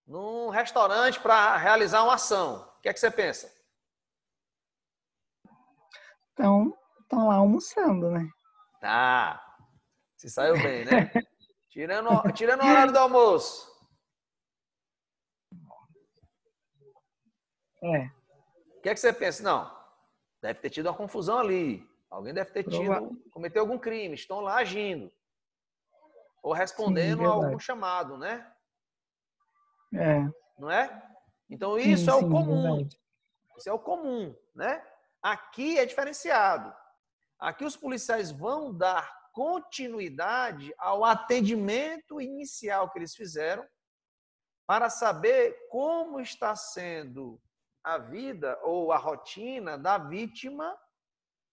num restaurante para realizar uma ação. O que é que você pensa? Então, estão lá almoçando, né? Tá, se saiu bem, né? Tirando o horário do almoço. O que é que você pensa? Não, deve ter tido uma confusão ali. Alguém deve ter cometeu algum crime, estão lá agindo. Ou respondendo a algum chamado, né? Não é? Então isso é o comum. Verdade. Isso é o comum, né? Aqui é diferenciado. Aqui os policiais vão dar continuidade ao atendimento inicial que eles fizeram para saber como está sendo a vida ou a rotina da vítima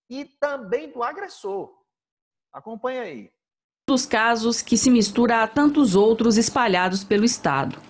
e também do agressor. Acompanha aí. Dos casos que se mistura a tantos outros espalhados pelo estado.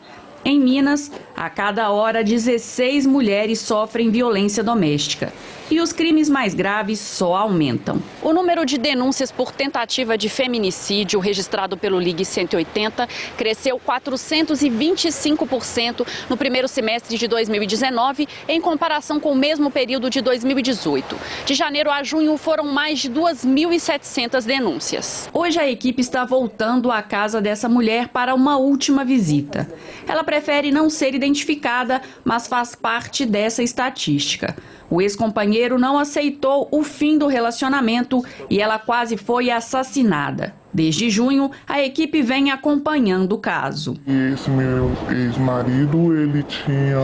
Em Minas, a cada hora 16 mulheres sofrem violência doméstica. E os crimes mais graves só aumentam. O número de denúncias por tentativa de feminicídio registrado pelo Ligue 180 cresceu 425% no primeiro semestre de 2019, em comparação com o mesmo período de 2018. De janeiro a junho foram mais de 2.700 denúncias. Hoje a equipe está voltando à casa dessa mulher para uma última visita. Ela prefere não ser identificada, mas faz parte dessa estatística. O ex-companheiro não aceitou o fim do relacionamento e ela quase foi assassinada. Desde junho, a equipe vem acompanhando o caso. Esse meu ex-marido, ele tinha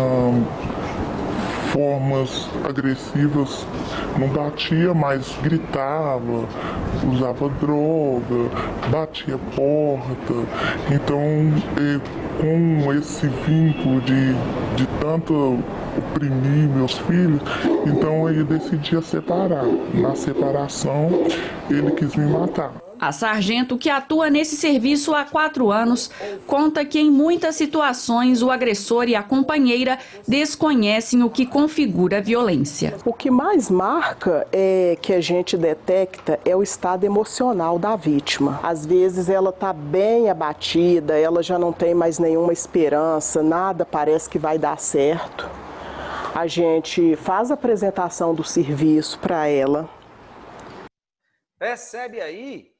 formas agressivas, não batia, mas gritava, usava droga, batia porta. Então, com esse vínculo de tanto oprimir meus filhos, então ele decidia separar. Na separação, ele quis me matar. A sargento, que atua nesse serviço há 4 anos, conta que em muitas situações o agressor e a companheira desconhecem o que configura a violência. O que mais marca que a gente detecta é o estado emocional da vítima. Às vezes ela está bem abatida, ela já não tem mais nenhuma esperança, nada parece que vai dar certo. A gente faz a apresentação do serviço para ela. Percebe aí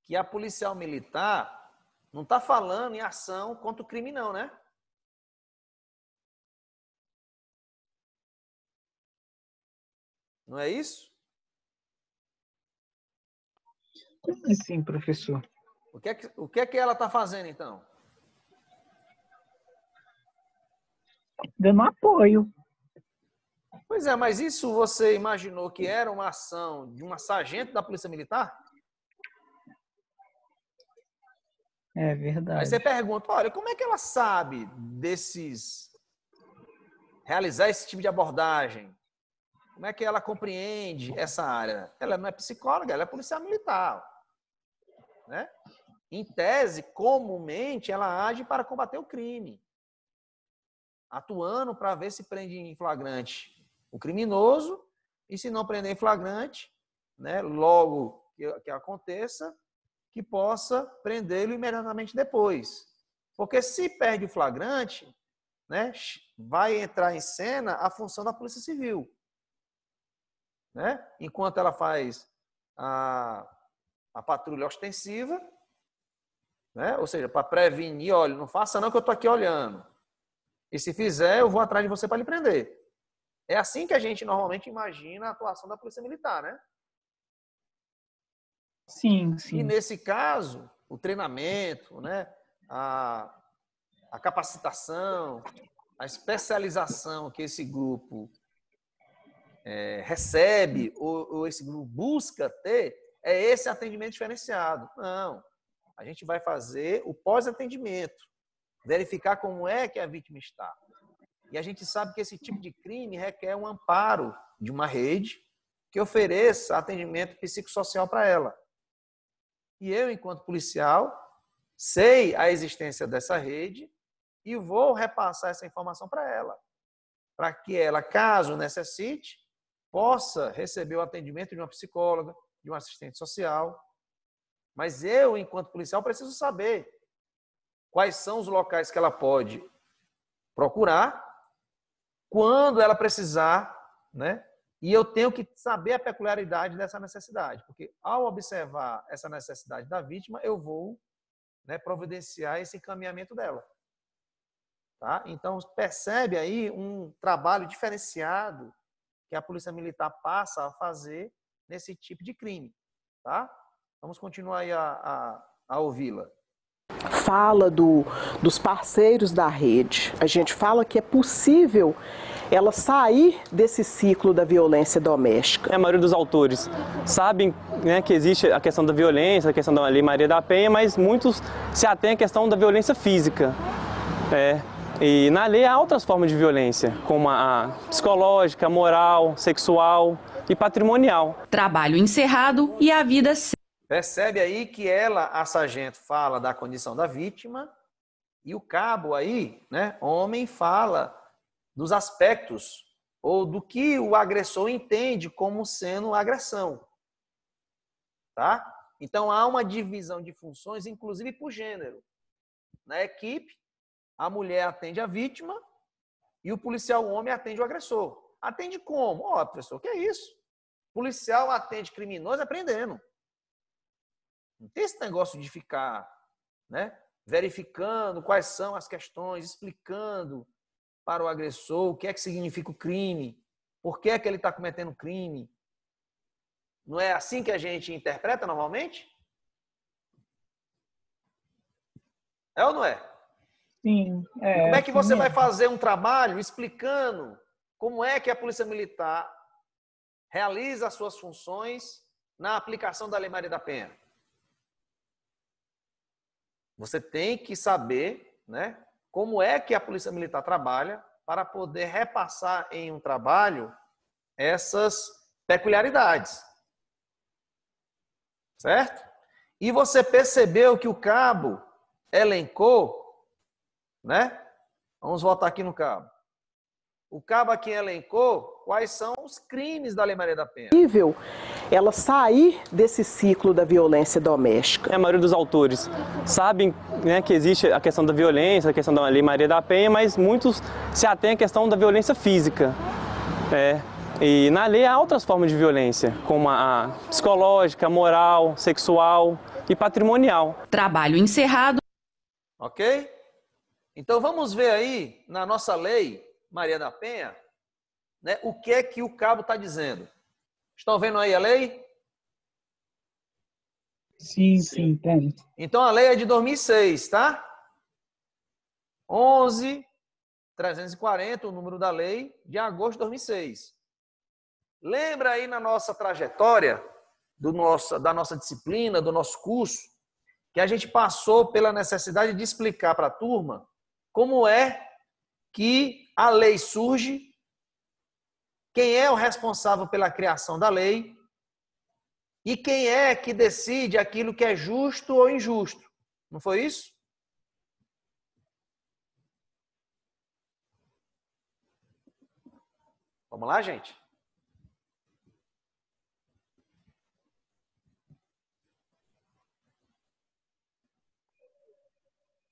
que a policial militar não está falando em ação contra o crime não, né? Não é isso? Como assim, professor? O que é que ela está fazendo, então? Dando apoio. Pois é, mas isso você imaginou que era uma ação de uma sargento da Polícia Militar? É verdade. Aí você pergunta, olha, como é que ela sabe realizar esse tipo de abordagem? Como é que ela compreende essa área? Ela não é psicóloga, ela é policial militar. Né? Em tese, comumente, ela age para combater o crime. Atuando para ver se prende em flagrante o criminoso e se não prender em flagrante, né, logo que aconteça, que possa prendê-lo imediatamente depois. Porque se perde o flagrante, né, vai entrar em cena a função da Polícia Civil. Né? Enquanto ela faz a patrulha ostensiva, né? Ou seja, para prevenir, olha, não faça não que eu estou aqui olhando. E se fizer, eu vou atrás de você para lhe prender. É assim que a gente normalmente imagina a atuação da Polícia Militar, né? Sim, sim. E nesse caso, o treinamento, né, a capacitação, a especialização que esse grupo recebe ou esse grupo busca ter, é esse atendimento diferenciado. Não, a gente vai fazer o pós-atendimento, verificar como é que a vítima está. E a gente sabe que esse tipo de crime requer um amparo de uma rede que ofereça atendimento psicossocial para ela. E eu, enquanto policial, sei a existência dessa rede e vou repassar essa informação para ela, para que ela, caso necessite, possa receber o atendimento de uma psicóloga, de um assistente social. Mas eu, enquanto policial, preciso saber quais são os locais que ela pode procurar, quando ela precisar, né? E eu tenho que saber a peculiaridade dessa necessidade, porque ao observar essa necessidade da vítima, eu vou, né, providenciar esse encaminhamento dela. Tá? Então, percebe aí um trabalho diferenciado que a Polícia Militar passa a fazer nesse tipo de crime. Tá? Vamos continuar aí a ouvi-la. Fala dos parceiros da rede. A gente fala que é possível ela sair desse ciclo da violência doméstica. A maioria dos autores sabem, né, que existe a questão da violência, a questão da Lei Maria da Penha, mas muitos se atêm à questão da violência física. E na lei há outras formas de violência, como a psicológica, moral, sexual e patrimonial. Trabalho encerrado e a vida segue. Percebe aí que ela, a sargento, fala da condição da vítima e o cabo aí, né, homem, fala dos aspectos ou do que o agressor entende como sendo agressão. Tá? Então, há uma divisão de funções, inclusive por gênero. Na equipe, a mulher atende a vítima e o policial homem atende o agressor. Atende como? Ó, professor, o que é isso? O policial atende criminoso aprendendo. Não tem esse negócio de ficar, né, verificando quais são as questões, explicando para o agressor o que é que significa o crime, por que é que ele está cometendo crime. Não é assim que a gente interpreta normalmente? É ou não é? Sim. E como é que você assim vai mesmo. fazer um trabalho explicando como é que a Polícia Militar realiza as suas funções na aplicação da Lei Maria da Penha? Você tem que saber, né, como é que a Polícia Militar trabalha para poder repassar em um trabalho essas peculiaridades. Certo? E você percebeu que o cabo elencou, né? Vamos voltar aqui no cabo. O cabo aqui elencou quais são os crimes da Lei Maria da Penha. Ela sair desse ciclo da violência doméstica. A maioria dos autores sabem, né, que existe a questão da violência, a questão da Lei Maria da Penha, mas muitos se atêm à questão da violência física. E na lei há outras formas de violência, como a psicológica, moral, sexual e patrimonial. Trabalho encerrado. Ok? Então vamos ver aí, na nossa Lei Maria da Penha, né, o que é que o cabo está dizendo. Estão vendo aí a lei? Sim, tem. Então a lei é de 2006, tá? 11.340, o número da lei, de agosto de 2006. Lembra aí na nossa trajetória, da nossa disciplina, do nosso curso, que a gente passou pela necessidade de explicar para a turma como é que a lei surge, quem é o responsável pela criação da lei e quem é que decide aquilo que é justo ou injusto. Não foi isso? Vamos lá, gente?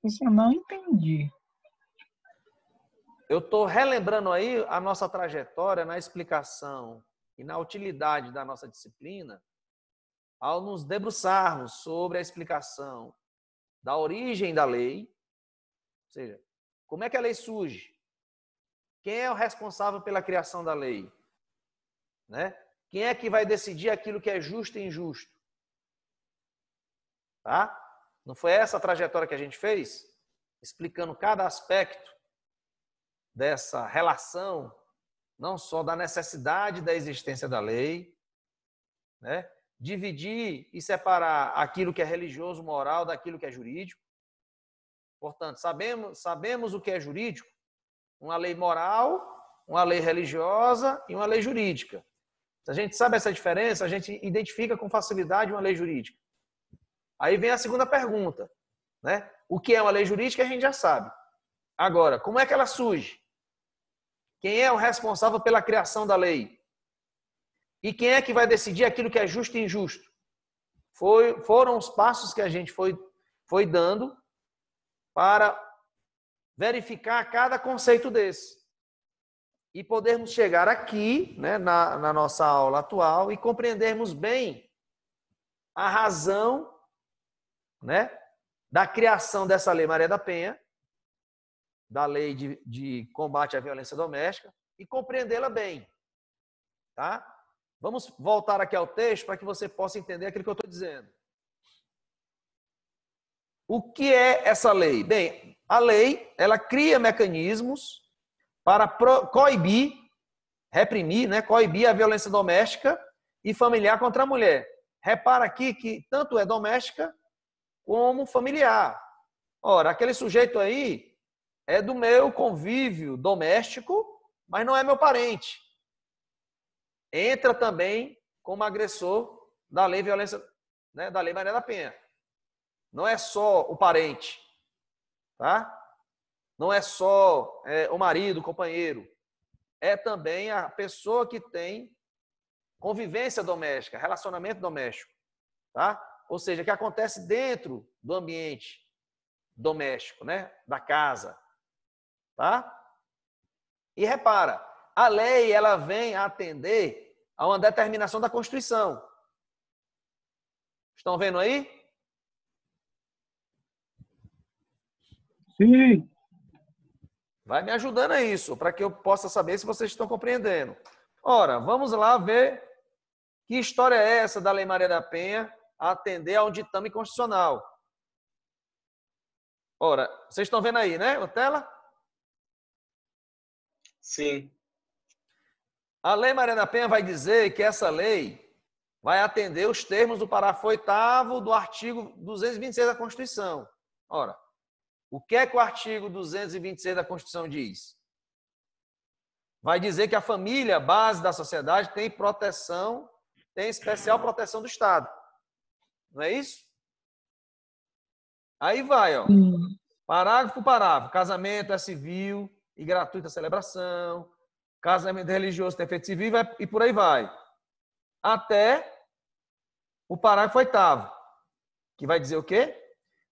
Isso eu não entendi. Eu estou relembrando aí a nossa trajetória na explicação e na utilidade da nossa disciplina ao nos debruçarmos sobre a explicação da origem da lei, ou seja, como é que a lei surge? Quem é o responsável pela criação da lei? Né? Quem é que vai decidir aquilo que é justo e injusto? Tá? Não foi essa a trajetória que a gente fez? Explicando cada aspecto dessa relação, não só da necessidade da existência da lei, né? Dividir e separar aquilo que é religioso, moral, daquilo que é jurídico. Portanto, sabemos o que é jurídico, uma lei moral, uma lei religiosa e uma lei jurídica. Se a gente sabe essa diferença, a gente identifica com facilidade uma lei jurídica. Aí vem a segunda pergunta, né? O que é uma lei jurídica a gente já sabe. Agora, como é que ela surge? Quem é o responsável pela criação da lei? E quem é que vai decidir aquilo que é justo e injusto? Foram os passos que a gente foi dando para verificar cada conceito desse. E podermos chegar aqui, né, na nossa aula atual, e compreendermos bem a razão, né, da criação dessa Lei Maria da Penha, da Lei de Combate à Violência Doméstica, e compreendê-la bem. Tá? Vamos voltar aqui ao texto para que você possa entender aquilo que eu estou dizendo. O que é essa lei? Bem, a lei, ela cria mecanismos para coibir, reprimir, né, coibir a violência doméstica e familiar contra a mulher. Repara aqui que tanto é doméstica como familiar. Ora, aquele sujeito aí é do meu convívio doméstico, mas não é meu parente. Entra também como agressor da lei violência, né, da Lei Maria da Penha. Não é só o parente, tá? Não é só o marido, o companheiro. É também a pessoa que tem convivência doméstica, relacionamento doméstico, tá? Ou seja, que acontece dentro do ambiente doméstico, né, da casa, tá? E repara, a lei ela vem atender a uma determinação da Constituição. Estão vendo aí? Sim. Vai me ajudando a isso, para que eu possa saber se vocês estão compreendendo. Ora, vamos lá ver que história é essa da Lei Maria da Penha atender a um ditame constitucional. Ora, vocês estão vendo aí, né, a tela? Sim. A Lei Maria da Penha vai dizer que essa lei vai atender os termos do parágrafo 8º do artigo 226 da Constituição. Ora, o que é que o artigo 226 da Constituição diz? Vai dizer que a família, base da sociedade, tem proteção, tem especial proteção do Estado. Não é isso? Aí vai, ó. Parágrafo por parágrafo. Casamento é civil e gratuita celebração. Casamento religioso tem efeito civil e por aí vai. Até o parágrafo 8º, que vai dizer o quê?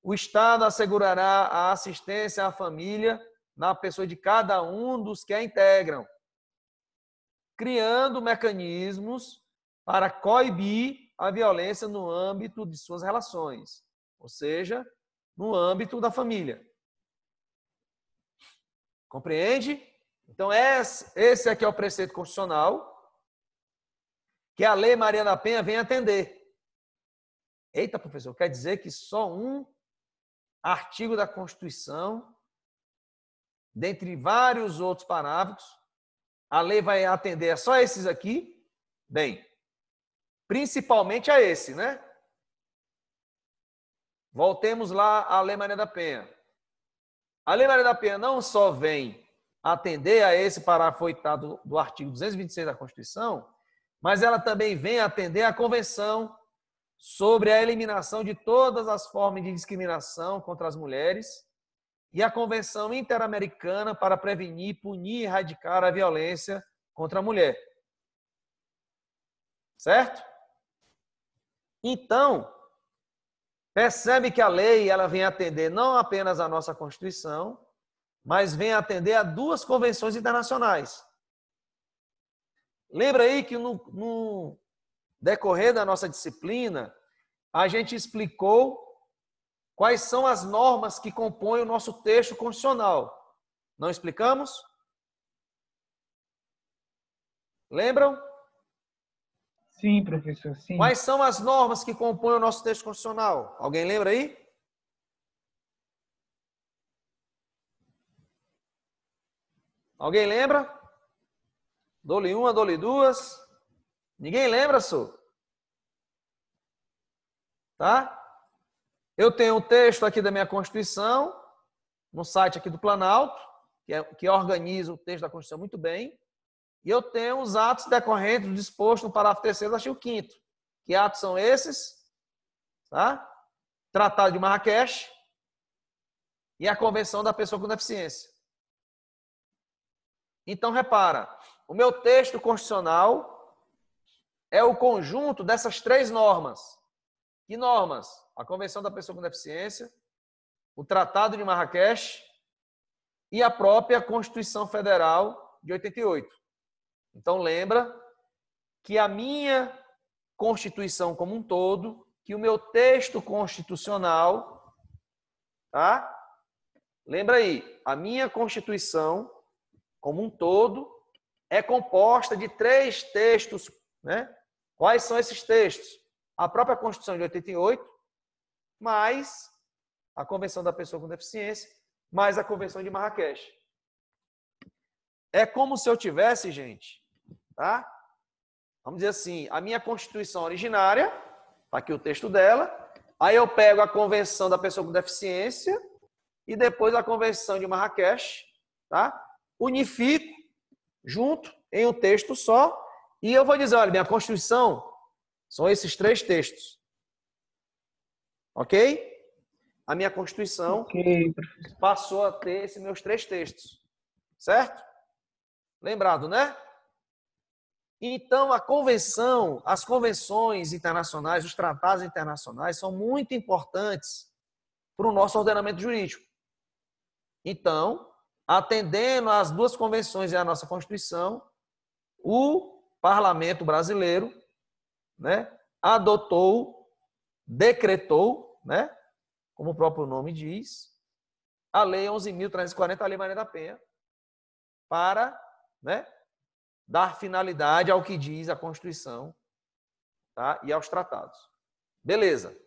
O Estado assegurará a assistência à família na pessoa de cada um dos que a integram, criando mecanismos para coibir a violência no âmbito de suas relações, ou seja, no âmbito da família. Compreende? Então, esse aqui é o preceito constitucional que a Lei Maria da Penha vem atender. Eita, professor, quer dizer que só um artigo da Constituição, dentre vários outros parágrafos, a lei vai atender a só esses aqui? Bem, principalmente a esse, né? Voltemos lá à Lei Maria da Penha. A Lei Maria da Penha não só vem atender a esse parágrafo 8º do artigo 226 da Constituição, mas ela também vem atender à Convenção sobre a eliminação de todas as formas de discriminação contra as mulheres e a Convenção Interamericana para prevenir, punir e erradicar a violência contra a mulher. Certo? Então, percebe que a lei ela vem atender não apenas a nossa Constituição, mas vem atender a duas convenções internacionais. Lembra aí que no decorrer da nossa disciplina, a gente explicou quais são as normas que compõem o nosso texto constitucional. Não explicamos? Lembram? Sim, professor, sim. Quais são as normas que compõem o nosso texto constitucional? Alguém lembra aí? Alguém lembra? Dou-lhe uma, dou-lhe duas. Ninguém lembra, senhor? Tá? Eu tenho um texto aqui da minha Constituição, no site aqui do Planalto, que organiza o texto da Constituição muito bem. E eu tenho os atos decorrentes do disposto no parágrafo 3º do artigo 5º. Que atos são esses? Tá? Tratado de Marrakech e a Convenção da Pessoa com Deficiência. Então, repara, o meu texto constitucional é o conjunto dessas três normas. Que normas? A Convenção da Pessoa com Deficiência, o Tratado de Marrakech e a própria Constituição Federal de 88. Então, lembra que a minha Constituição como um todo, que o meu texto constitucional, tá? Lembra aí, a minha Constituição como um todo é composta de 3 textos, né? Quais são esses textos? A própria Constituição de 88, mais a Convenção da Pessoa com Deficiência, mais a Convenção de Marrakech. É como se eu tivesse, gente, tá? Vamos dizer assim, a minha Constituição originária, tá aqui o texto dela, aí eu pego a Convenção da Pessoa com Deficiência e depois a Convenção de Marrakech, tá? Unifico junto em um texto só e eu vou dizer, olha, minha Constituição são esses 3 textos. Ok? A minha Constituição passou a ter esses meus 3 textos. Certo? Lembrado, né? Então, a convenção, as convenções internacionais, os tratados internacionais são muito importantes para o nosso ordenamento jurídico. Então, atendendo às 2 convenções e à nossa Constituição, o Parlamento brasileiro, né, adotou, decretou, né, como o próprio nome diz, a Lei 11.340, a Lei Maria da Penha, para, né, dar finalidade ao que diz a Constituição, tá, e aos tratados. Beleza.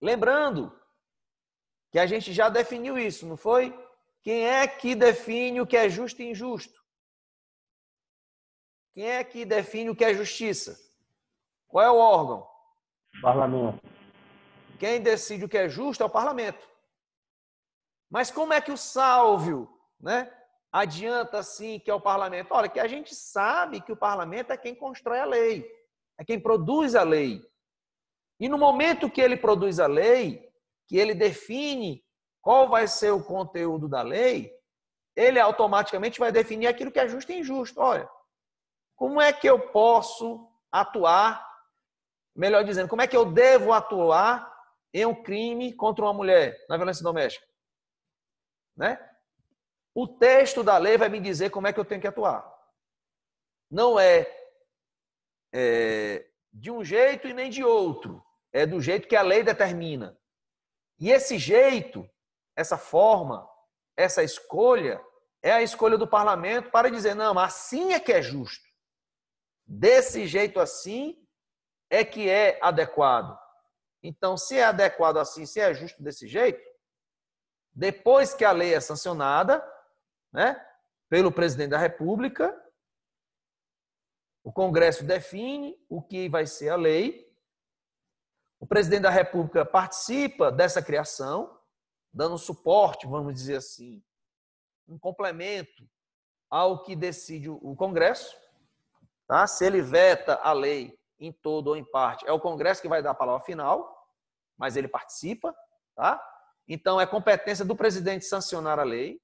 Lembrando que a gente já definiu isso, não foi? Quem é que define o que é justo e injusto? Quem é que define o que é justiça? Qual é o órgão? Parlamento. Quem decide o que é justo é o parlamento. Mas como é que o Sálvio, né, adianta assim que é o parlamento? Olha, que a gente sabe que o parlamento é quem constrói a lei, é quem produz a lei. E no momento que ele produz a lei, que ele define qual vai ser o conteúdo da lei, ele automaticamente vai definir aquilo que é justo e injusto. Olha, como é que eu posso atuar, melhor dizendo, como é que eu devo atuar em um crime contra uma mulher, na violência doméstica? Né? O texto da lei vai me dizer como é que eu tenho que atuar. Não é de um jeito e nem de outro. É do jeito que a lei determina. E esse jeito, essa forma, essa escolha, é a escolha do parlamento para dizer, não, assim é que é justo. Desse jeito assim é que é adequado. Então, se é adequado assim, se é justo desse jeito, depois que a lei é sancionada, né, pelo presidente da República, o Congresso define o que vai ser a lei, o presidente da República participa dessa criação, dando suporte, vamos dizer assim, um complemento ao que decide o Congresso. Tá? Se ele veta a lei em todo ou em parte, é o Congresso que vai dar a palavra final, mas ele participa. Tá? Então, é competência do presidente sancionar a lei.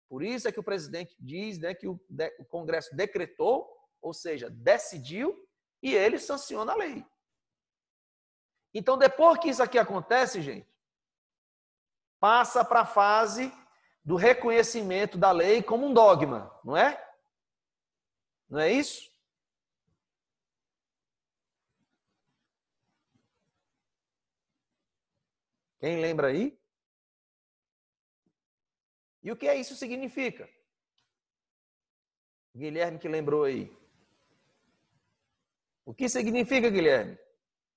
Por isso é que o presidente diz, né, que o Congresso decretou, ou seja, decidiu, e ele sanciona a lei. Então, depois que isso aqui acontece, gente, passa para a fase do reconhecimento da lei como um dogma, não é? Não é isso? Quem lembra aí? E o que é isso significa? Guilherme que lembrou aí. O que significa, Guilherme?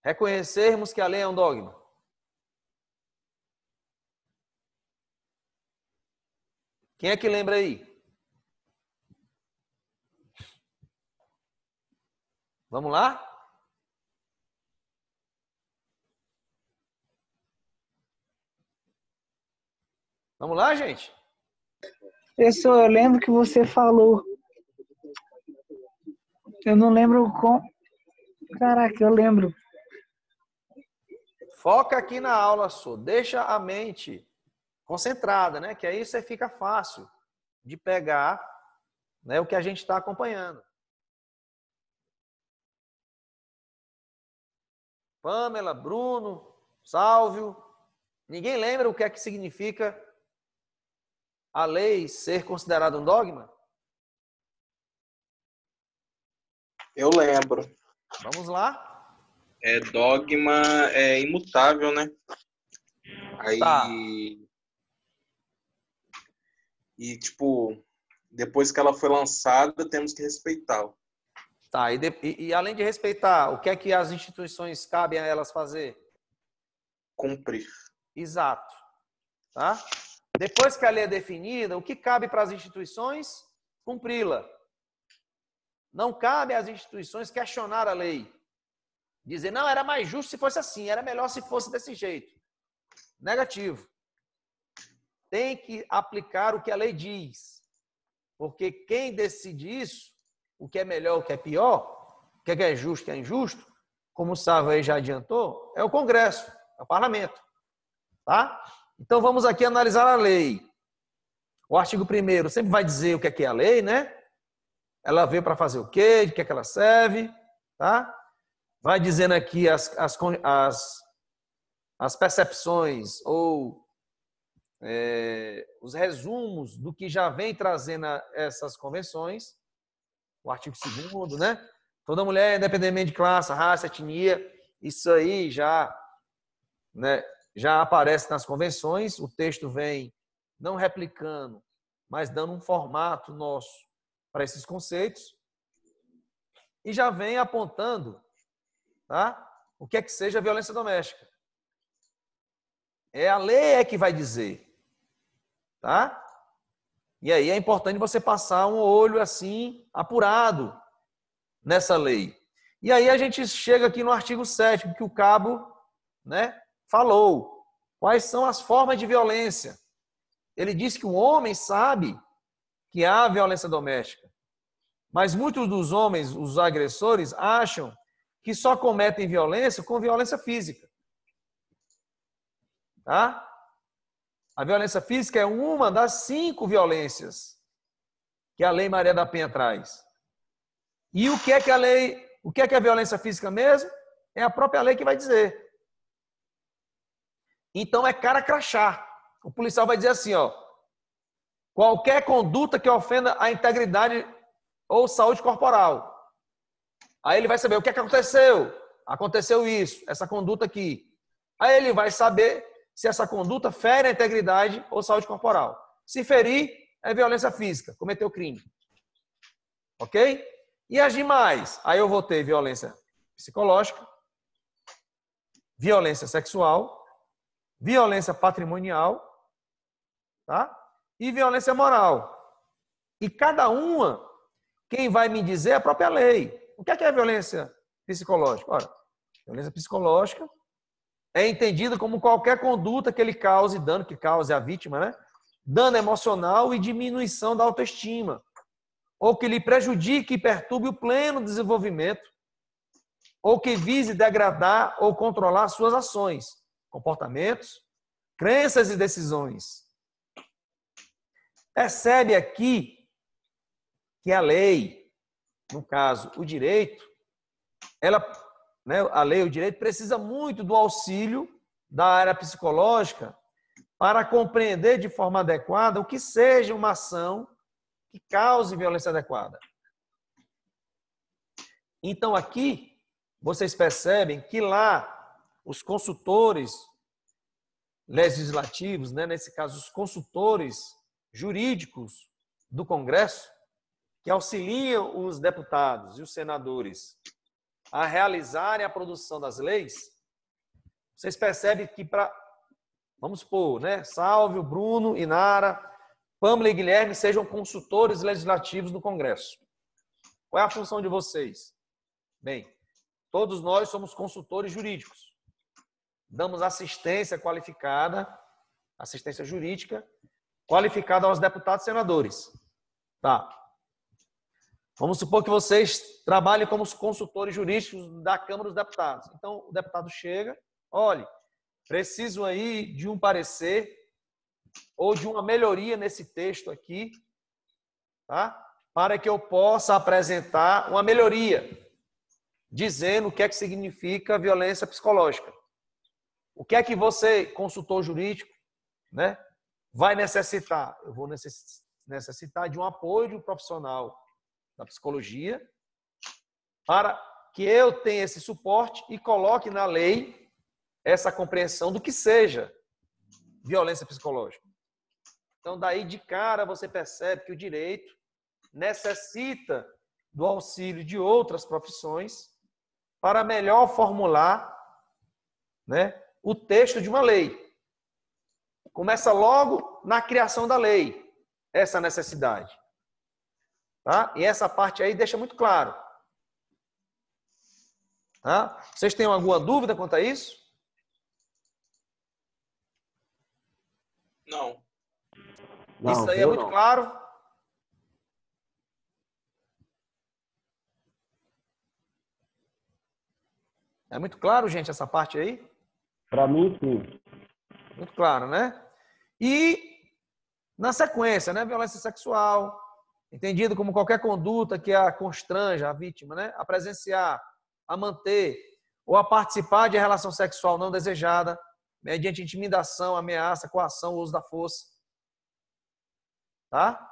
Reconhecermos que a lei é um dogma. Quem é que lembra aí? Vamos lá? Vamos lá, gente? Professor, eu lembro que você falou. Eu não lembro com. Caraca, eu lembro. Foca aqui na aula sua. Deixa a mente concentrada, né? Que aí você fica fácil de pegar, né, o que a gente está acompanhando. Pamela, Bruno, Sálvio. Ninguém lembra o que é que significa a lei ser considerada um dogma? Eu lembro. Vamos lá. Dogma é imutável, né? Aí... Tá. E, tipo, depois que ela foi lançada, temos que respeitá-la. Tá, e além de respeitar, o que é que as instituições cabem a elas fazer? Cumprir. Exato. Tá? Depois que a lei é definida, o que cabe para as instituições? Cumpri-la. Não cabe às instituições questionar a lei. Dizer, não, era mais justo se fosse assim, era melhor se fosse desse jeito. Negativo. Tem que aplicar o que a lei diz. Porque quem decide isso, o que é melhor, o que é pior, o que é justo, o que é injusto, como o Sávio aí já adiantou, é o Congresso, é o Parlamento. Tá? Então vamos aqui analisar a lei. O artigo 1º sempre vai dizer o que é a lei, né? Ela veio para fazer o quê, de que é que ela serve, tá? Vai dizendo aqui as percepções ou os resumos do que já vem trazendo essas convenções. O artigo 2º, né? Toda mulher, independentemente de classe, raça, etnia, isso aí já, né, já aparece nas convenções, o texto vem não replicando, mas dando um formato nosso para esses conceitos, e já vem apontando, tá? O que é que seja violência doméstica. É a lei que vai dizer, tá? E aí é importante você passar um olho assim, apurado nessa lei. E aí a gente chega aqui no artigo 7º, que o cabo, né, falou. Quais são as formas de violência? Ele diz que o homem sabe que há violência doméstica. Mas muitos dos homens, os agressores, acham que só cometem violência com violência física. Tá? A violência física é uma das 5 violências que a Lei Maria da Penha traz. E o que é que é a violência física mesmo? É a própria lei que vai dizer. Então é cara crachá. O policial vai dizer assim, ó, qualquer conduta que ofenda a integridade ou saúde corporal. Aí ele vai saber o que é que aconteceu. Aconteceu isso, essa conduta aqui. Aí ele vai saber se essa conduta fere a integridade ou saúde corporal. Se ferir, é violência física, cometeu crime. Ok? E as demais? Aí eu vou ter violência psicológica, violência sexual, violência patrimonial, tá? E violência moral. E cada uma, quem vai me dizer é a própria lei. O que é violência psicológica? Ora, violência psicológica é entendida como qualquer conduta que ele cause dano, que cause a vítima, né? Dano emocional e diminuição da autoestima, ou que lhe prejudique e perturbe o pleno desenvolvimento, ou que vise degradar ou controlar suas ações, comportamentos, crenças e decisões. Percebe aqui que a lei, no caso, o direito, a lei, o direito, precisa muito do auxílio da área psicológica para compreender de forma adequada o que seja uma ação que cause violência adequada. Então, aqui, vocês percebem que lá, os consultores legislativos, né, nesse caso, os consultores jurídicos do Congresso, que auxiliam os deputados e os senadores a realizarem a produção das leis, vocês percebem que vamos supor, né, Salvio, Bruno, Inara, Pâmela e Guilherme sejam consultores legislativos do Congresso. Qual é a função de vocês? Bem, todos nós somos consultores jurídicos. Damos assistência qualificada, assistência jurídica, qualificada aos deputados e senadores. Tá. Vamos supor que vocês trabalhem como consultores jurídicos da Câmara dos Deputados. Então, o deputado chega, olha, preciso aí de um parecer ou de uma melhoria nesse texto aqui, tá? Para que eu possa apresentar uma melhoria, dizendo o que é que significa violência psicológica. O que é que você, consultor jurídico, né, vai necessitar? Eu vou necessitar de um apoio de um profissional da psicologia para que eu tenha esse suporte e coloque na lei essa compreensão do que seja violência psicológica. Então, daí de cara você percebe que o direito necessita do auxílio de outras profissões para melhor formular, né, o texto de uma lei. Começa logo na criação da lei, essa necessidade. Tá? E essa parte aí deixa muito claro. Tá? Vocês têm alguma dúvida quanto a isso? Não. Isso aí é muito claro? É muito claro, gente, essa parte aí? Para mim, sim. Muito claro, né? E, na sequência, né? Violência sexual, entendido como qualquer conduta que a constranja a vítima, né? A presenciar, a manter ou a participar de relação sexual não desejada, mediante intimidação, ameaça, coação, uso da força. Tá?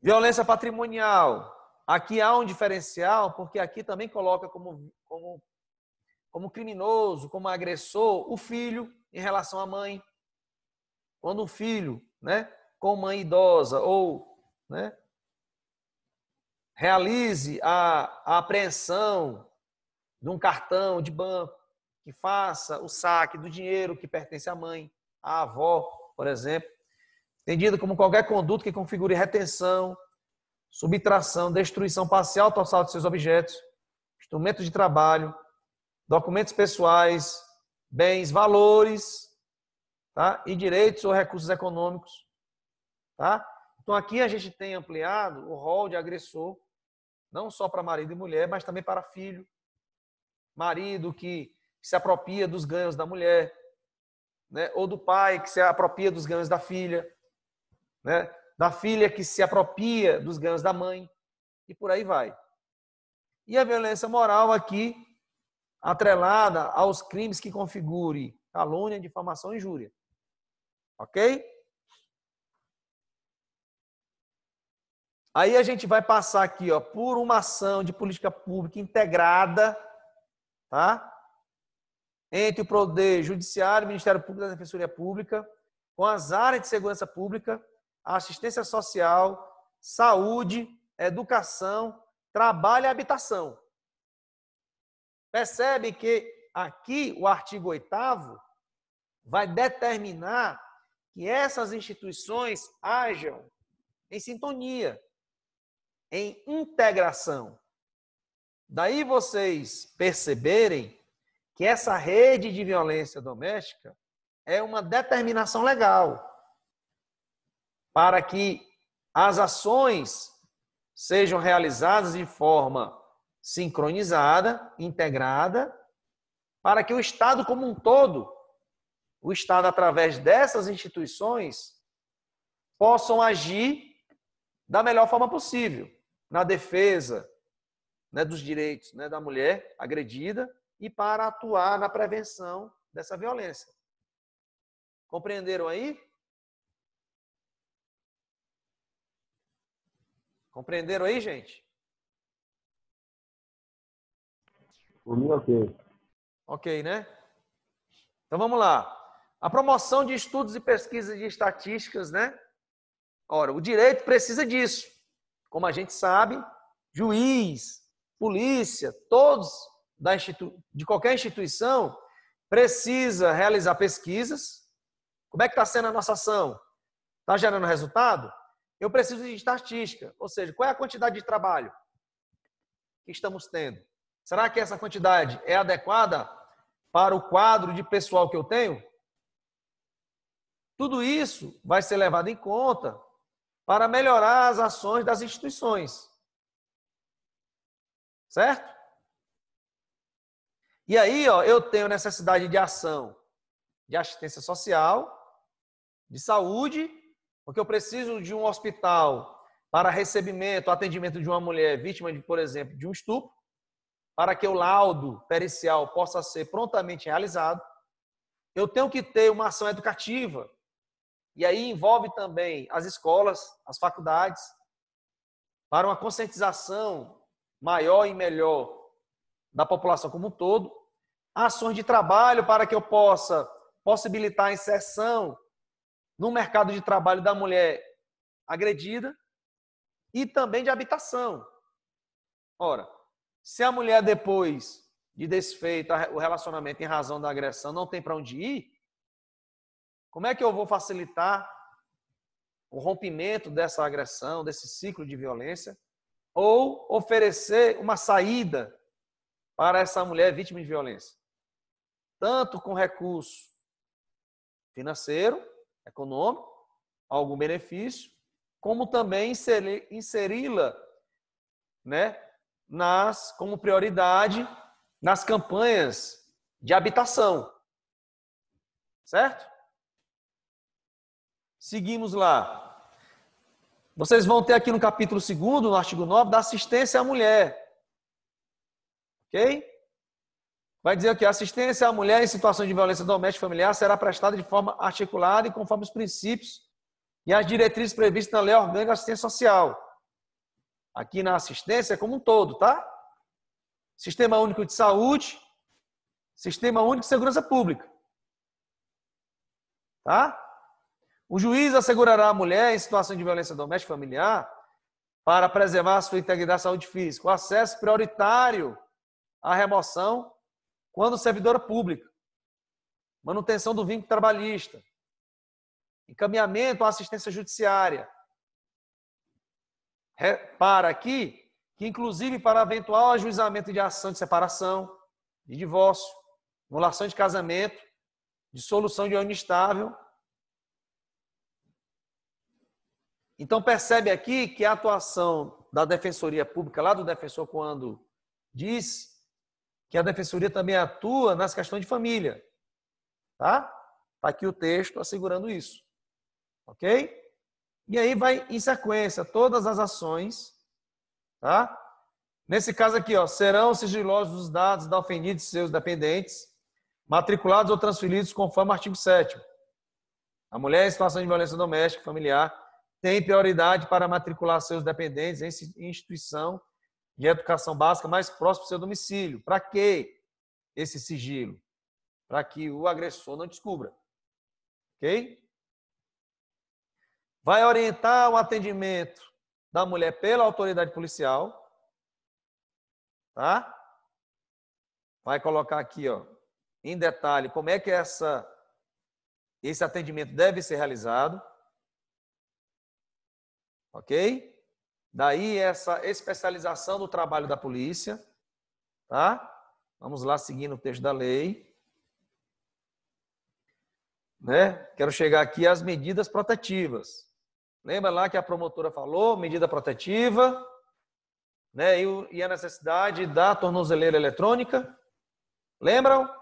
Violência patrimonial. Aqui há um diferencial, porque aqui também coloca como como criminoso, como agressor, o filho em relação à mãe. Quando um filho, né, com mãe idosa ou, né, realize a apreensão de um cartão de banco, que faça o saque do dinheiro que pertence à mãe, à avó, por exemplo, entendido como qualquer conduta que configure retenção, subtração, destruição parcial ou total de seus objetos, instrumentos de trabalho, documentos pessoais, bens, valores, tá? E direitos ou recursos econômicos. Tá? Então aqui a gente tem ampliado o rol de agressor, não só para marido e mulher, mas também para filho. Marido que se apropria dos ganhos da mulher, né? Ou do pai que se apropria dos ganhos da filha, né? Da filha que se apropria dos ganhos da mãe, e por aí vai. E a violência moral aqui, atrelada aos crimes que configure calúnia, difamação e injúria. Ok? Aí a gente vai passar aqui, ó, por uma ação de política pública integrada, tá? Entre o Poder Judiciário, Ministério Público e a Defensoria Pública, com as áreas de segurança pública, assistência social, saúde, educação, trabalho e habitação. Percebe que aqui o artigo 8º vai determinar que essas instituições hajam em sintonia, em integração. Daí vocês perceberem que essa rede de violência doméstica é uma determinação legal para que as ações sejam realizadas de forma sincronizada, integrada, para que o Estado como um todo, o Estado através dessas instituições, possam agir da melhor forma possível, na defesa, né, dos direitos, né, da mulher agredida e para atuar na prevenção dessa violência. Compreenderam aí? Compreenderam aí, gente? Por mim, ok. Ok, né? Então vamos lá. A promoção de estudos e pesquisas de estatísticas, né? Ora, o direito precisa disso. Como a gente sabe, juiz, polícia, todos de qualquer instituição precisa realizar pesquisas. Como é que está sendo a nossa ação? Está gerando resultado? Eu preciso de estatística, ou seja, qual é a quantidade de trabalho que estamos tendo? Será que essa quantidade é adequada para o quadro de pessoal que eu tenho? Tudo isso vai ser levado em conta para melhorar as ações das instituições. Certo? E aí, ó, eu tenho necessidade de ação de assistência social, de saúde, porque eu preciso de um hospital para recebimento, atendimento de uma mulher vítima, por exemplo, de um estupro, para que o laudo pericial possa ser prontamente realizado. Eu tenho que ter uma ação educativa, e aí envolve também as escolas, as faculdades, para uma conscientização maior e melhor da população como um todo. Ações de trabalho para que eu possa possibilitar a inserção no mercado de trabalho da mulher agredida e também de habitação. Ora, se a mulher depois de desfeito o relacionamento em razão da agressão não tem para onde ir, como é que eu vou facilitar o rompimento dessa agressão, desse ciclo de violência, ou oferecer uma saída para essa mulher vítima de violência? Tanto com recurso financeiro, econômico, algum benefício, como também inseri-la, né, como prioridade nas campanhas de habitação. Certo? Seguimos lá. Vocês vão ter aqui no capítulo 2º, no artigo 9, da assistência à mulher. Ok? Vai dizer que a assistência à mulher em situação de violência doméstica e familiar será prestada de forma articulada e conforme os princípios e as diretrizes previstas na Lei Orgânica de Assistência Social. Aqui na assistência como um todo, tá? Sistema Único de Saúde, Sistema Único de Segurança Pública. Tá? O juiz assegurará a mulher em situação de violência doméstica familiar para preservar a sua integridade e saúde física, o acesso prioritário à remoção quando servidora pública, manutenção do vínculo trabalhista, encaminhamento à assistência judiciária. Repara aqui que, inclusive, para eventual ajuizamento de ação de separação, de divórcio, anulação de casamento, dissolução de união estável. Então, percebe aqui que a atuação da Defensoria Pública, lá do defensor, quando diz que a Defensoria também atua nas questões de família. Tá? Está aqui o texto assegurando isso. Ok? E aí vai em sequência todas as ações. Tá? Nesse caso aqui, ó, serão sigilosos os dados da ofendida e seus dependentes, matriculados ou transferidos conforme o artigo 7º. A mulher em situação de violência doméstica familiar tem prioridade para matricular seus dependentes em instituição de educação básica mais próxima do seu domicílio. Para quê esse sigilo? Para que o agressor não descubra. Ok? Vai orientar o atendimento da mulher pela autoridade policial. Tá? Vai colocar aqui, ó, em detalhe, como é que esse atendimento deve ser realizado. Ok? Daí essa especialização do trabalho da polícia. Tá? Vamos lá, seguindo o texto da lei. Né? Quero chegar aqui às medidas protetivas. Lembra lá que a promotora falou, medida protetiva, né? E a necessidade da tornozeleira eletrônica. Lembram?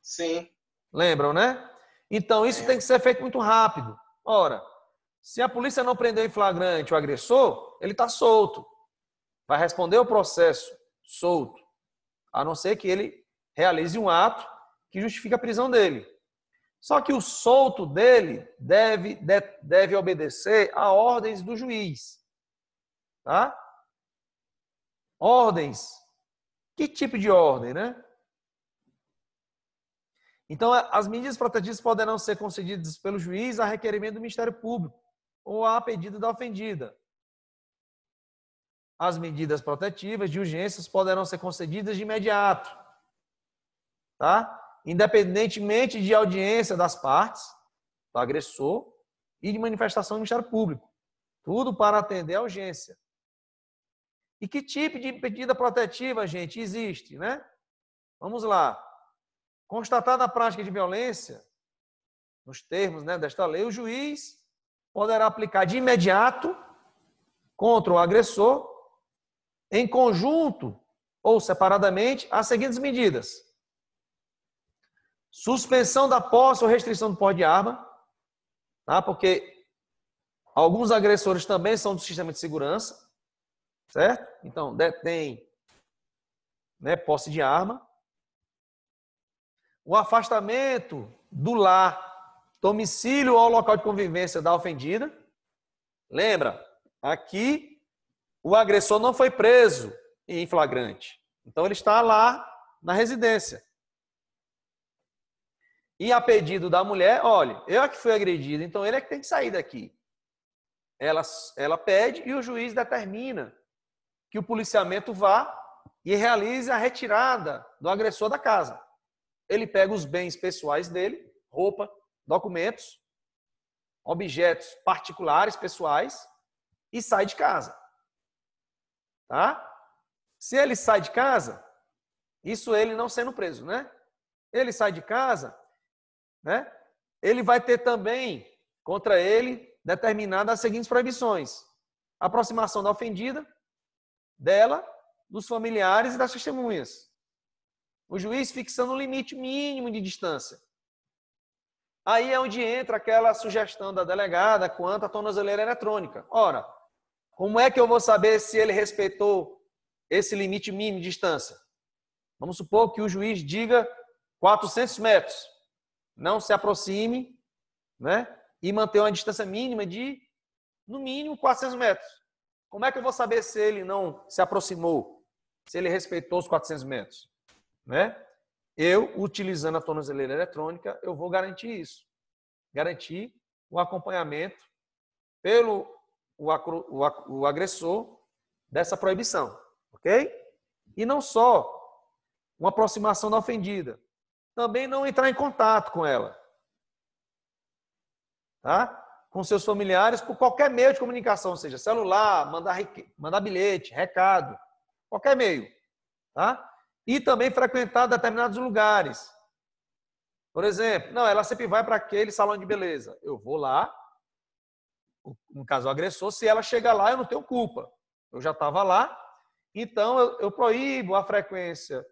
Sim. Lembram, né? Então, isso tem que ser feito muito rápido. Ora, se a polícia não prendeu em flagrante o agressor, ele está solto. Vai responder o processo solto. A não ser que ele realize um ato que justifique a prisão dele. Só que o solto dele deve obedecer a ordens do juiz. Tá? Ordens. Que tipo de ordem, né? Então, as medidas protetivas poderão ser concedidas pelo juiz a requerimento do Ministério Público ou a pedido da ofendida. As medidas protetivas de urgências poderão ser concedidas de imediato, tá? Independentemente de audiência das partes, do agressor e de manifestação do Ministério Público. Tudo para atender a urgência. E que tipo de medida protetiva, gente, existe, né? Vamos lá. Constatada a prática de violência, nos termos, né, desta lei, o juiz poderá aplicar de imediato contra o agressor, em conjunto ou separadamente, as seguintes medidas. Suspensão da posse ou restrição do porte de arma, tá? Porque alguns agressores também são do sistema de segurança, certo? Então, detém, né, posse de arma. O afastamento do lar, domicílio ou local de convivência da ofendida. Lembra, aqui o agressor não foi preso em flagrante. Então, ele está lá na residência. E a pedido da mulher, olha, eu é que fui agredido, então ele é que tem que sair daqui. Ela pede e o juiz determina que o policiamento vá e realize a retirada do agressor da casa. Ele pega os bens pessoais dele, roupa, documentos, objetos particulares, pessoais, e sai de casa. Tá? Se ele sai de casa, isso ele não sendo preso, né? Ele sai de casa, né? Ele vai ter também contra ele determinadas as seguintes proibições: aproximação da ofendida, dela, dos familiares e das testemunhas. O juiz fixando um limite mínimo de distância. Aí é onde entra aquela sugestão da delegada quanto à tornozeleira eletrônica. Ora, como é que eu vou saber se ele respeitou esse limite mínimo de distância? Vamos supor que o juiz diga 400 metros. Não se aproxime, né? E manter uma distância mínima de, no mínimo, 400 metros. Como é que eu vou saber se ele não se aproximou? se ele respeitou os 400 metros, né? Eu, utilizando a tornozeleira eletrônica, eu vou garantir isso. Garantir o acompanhamento pelo o agressor dessa proibição, ok? E não só uma aproximação da ofendida, também não entrar em contato com ela, tá? Com seus familiares por qualquer meio de comunicação, seja celular, mandar bilhete, recado, qualquer meio, tá? E também frequentar determinados lugares. Por exemplo, não, ela sempre vai para aquele salão de beleza. Eu vou lá, no caso do agressor, se ela chegar lá, eu não tenho culpa. Eu já estava lá, então eu proíbo a frequência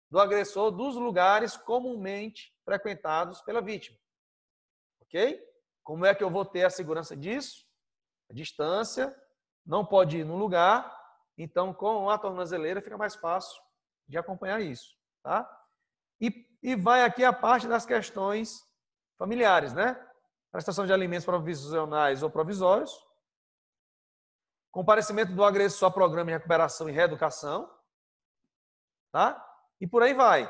do agressor dos lugares comumente frequentados pela vítima. Ok? Como é que eu vou ter a segurança disso? A distância, não pode ir no lugar, então com a tornozeleira fica mais fácil de acompanhar isso, tá? E vai aqui a parte das questões familiares, né? Prestação de alimentos provisionais ou provisórios, comparecimento do agressor a programa de recuperação e reeducação, tá? E por aí vai.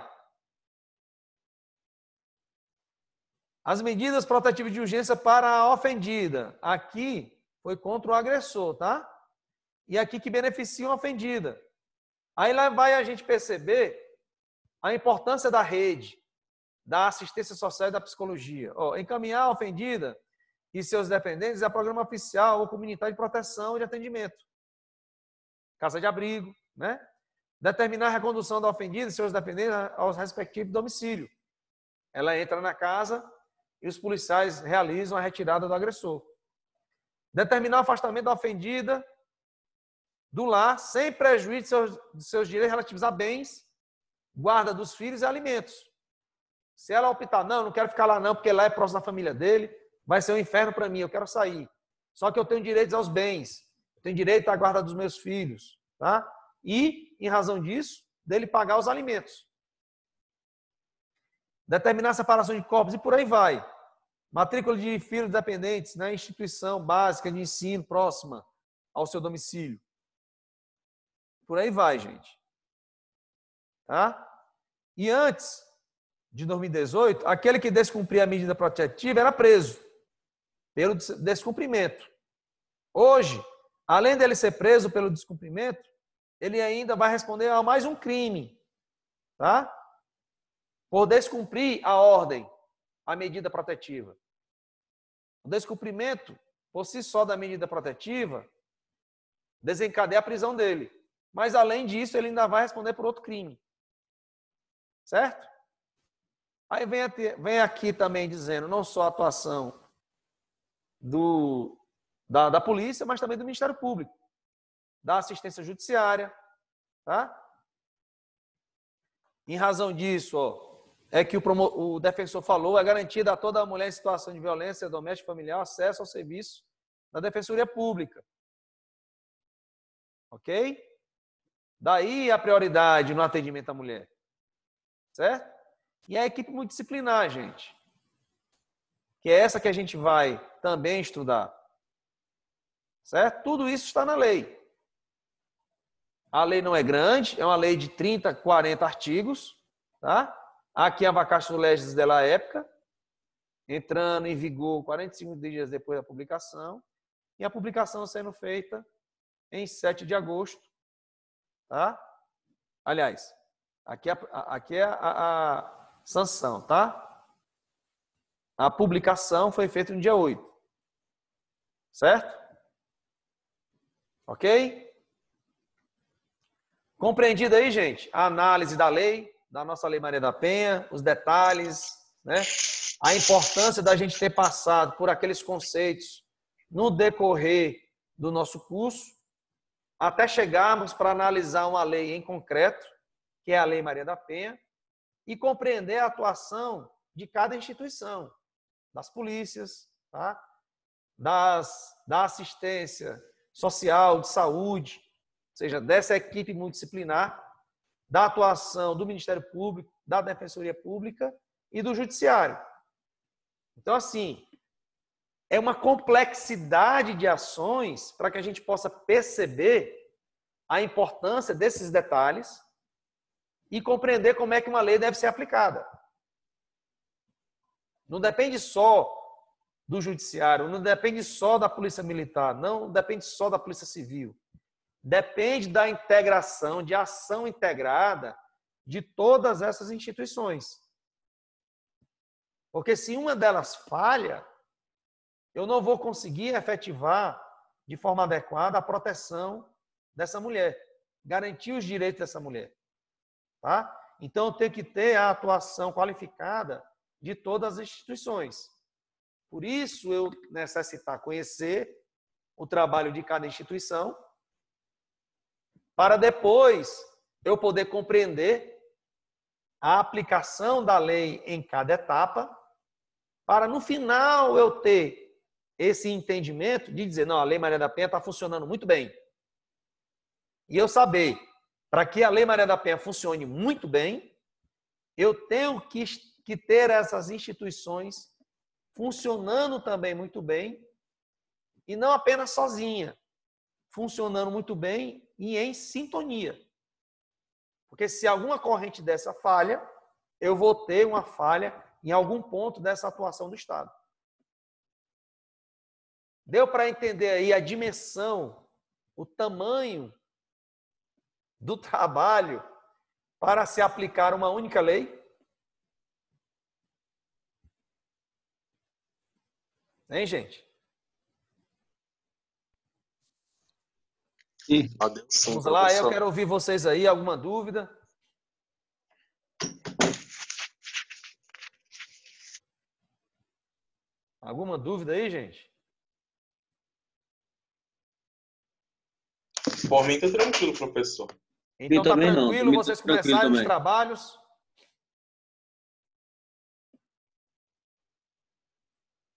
As medidas protetivas de urgência para a ofendida. Aqui foi contra o agressor, tá? E aqui que beneficiam a ofendida. Aí lá vai a gente perceber a importância da rede, da assistência social e da psicologia. Encaminhar a ofendida e seus dependentes a programa oficial ou comunitário de proteção e de atendimento. Casa de abrigo, né? Determinar a recondução da ofendida e seus dependentes aos respectivos domicílios. Ela entra na casa e os policiais realizam a retirada do agressor. Determinar o afastamento da ofendida do lar sem prejuízo de seus direitos relativos a bens, guarda dos filhos e alimentos. Se ela optar, não quero ficar lá não, porque lá é próximo da família dele, vai ser um inferno para mim, eu quero sair. Só que eu tenho direitos aos bens, eu tenho direito à guarda dos meus filhos, tá? E, em razão disso, dele pagar os alimentos. Determinar a separação de corpos e por aí vai. Matrícula de filhos dependentes na instituição básica de ensino próxima ao seu domicílio. Por aí vai, gente. Tá? E antes de 2018, aquele que descumpria a medida protetiva era preso pelo descumprimento. Hoje, além dele ser preso pelo descumprimento, ele ainda vai responder a mais um crime, tá? Por descumprir a ordem, a medida protetiva. O descumprimento, por si só, da medida protetiva, desencadeia a prisão dele. Mas, além disso, ele ainda vai responder por outro crime. Certo? Aí vem aqui também dizendo, não só a atuação da polícia, mas também do Ministério Público, da assistência judiciária, tá? Em razão disso, é que o defensor falou, é garantida a toda mulher em situação de violência doméstica e familiar acesso ao serviço da Defensoria Pública. Ok? Daí a prioridade no atendimento à mulher. Certo? E a equipe multidisciplinar, gente. Que é essa que a gente vai também estudar. Certo? Tudo isso está na lei. A lei não é grande, é uma lei de 30, 40 artigos. Tá? Aqui a vacatio legis dela época, entrando em vigor 45 dias depois da publicação. E a publicação sendo feita em 7 de agosto. Tá? Aliás, aqui é a sanção, tá? A publicação foi feita no dia 8. Certo? Ok? Compreendido aí, gente? A análise da lei, da nossa Lei Maria da Penha, os detalhes, né? A importância da gente ter passado por aqueles conceitos no decorrer do nosso curso, até chegarmos para analisar uma lei em concreto, que é a Lei Maria da Penha, e compreender a atuação de cada instituição, das polícias, tá? Da assistência social, de saúde, ou seja, dessa equipe multidisciplinar, da atuação do Ministério Público, da Defensoria Pública e do Judiciário. Então, assim, é uma complexidade de ações para que a gente possa perceber a importância desses detalhes e compreender como é que uma lei deve ser aplicada. Não depende só do judiciário, não depende só da polícia militar, não depende só da polícia civil. Depende da integração, de ação integrada de todas essas instituições. Porque se uma delas falha, eu não vou conseguir efetivar de forma adequada a proteção dessa mulher, garantir os direitos dessa mulher. Tá? Então, eu tenho que ter a atuação qualificada de todas as instituições. Por isso, eu necessitar conhecer o trabalho de cada instituição, para depois eu poder compreender a aplicação da lei em cada etapa, para no final eu ter esse entendimento de dizer, não, a Lei Maria da Penha está funcionando muito bem. E eu saber, para que a Lei Maria da Penha funcione muito bem, eu tenho que ter essas instituições funcionando também muito bem, e não apenas sozinha, funcionando muito bem e em sintonia. Porque se alguma corrente dessa falha, eu vou ter uma falha em algum ponto dessa atuação do Estado. Deu para entender aí a dimensão, o tamanho do trabalho para se aplicar uma única lei? Hein, gente? Sim. Vamos lá, eu quero ouvir vocês aí. Alguma dúvida? Alguma dúvida aí, gente? Por mim tá tranquilo, professor. Então tá tranquilo, vocês começaram os trabalhos.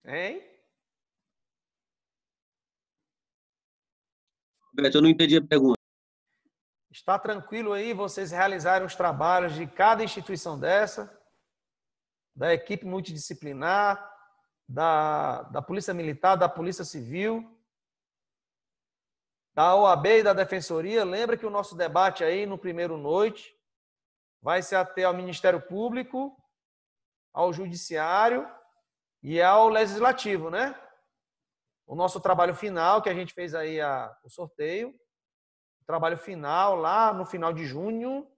Hein? Roberto, eu não entendi a pergunta. Está tranquilo aí vocês realizarem os trabalhos de cada instituição dessa, da equipe multidisciplinar, da Polícia Militar, da Polícia Civil, da OAB e da Defensoria. Lembra que o nosso debate aí no primeiro noite vai se ater ao Ministério Público, ao Judiciário e ao Legislativo, né? O nosso trabalho final, que a gente fez aí o sorteio, o trabalho final lá no final de junho,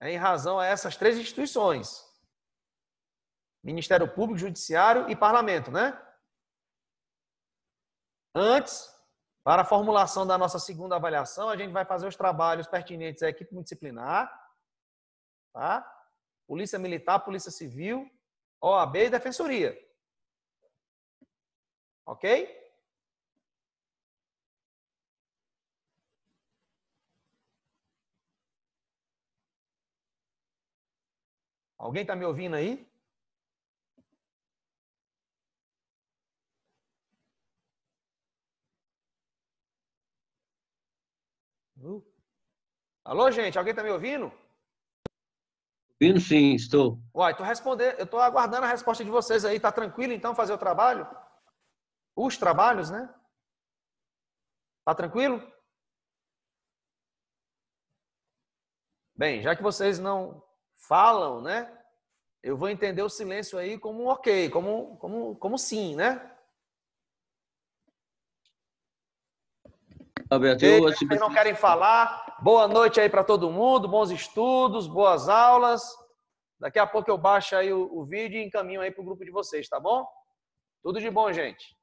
é em razão a essas três instituições. Ministério Público, Judiciário e Parlamento, né? Antes, para a formulação da nossa segunda avaliação, a gente vai fazer os trabalhos pertinentes à equipe multidisciplinar, tá? Polícia Militar, Polícia Civil, OAB e Defensoria. Ok? Alguém está me ouvindo aí? Alô, gente? Alguém está me ouvindo? Ouvindo, sim, estou. Uai, eu estou aguardando a resposta de vocês aí. Está tranquilo, então, fazer o trabalho? Os trabalhos, né? Tá tranquilo? Bem, já que vocês não falam, né? Eu vou entender o silêncio aí como um ok, como sim, né? Roberto, vocês não querem falar? Boa noite aí para todo mundo, bons estudos, boas aulas. Daqui a pouco eu baixo aí o vídeo e encaminho aí para o grupo de vocês, tá bom? Tudo de bom, gente.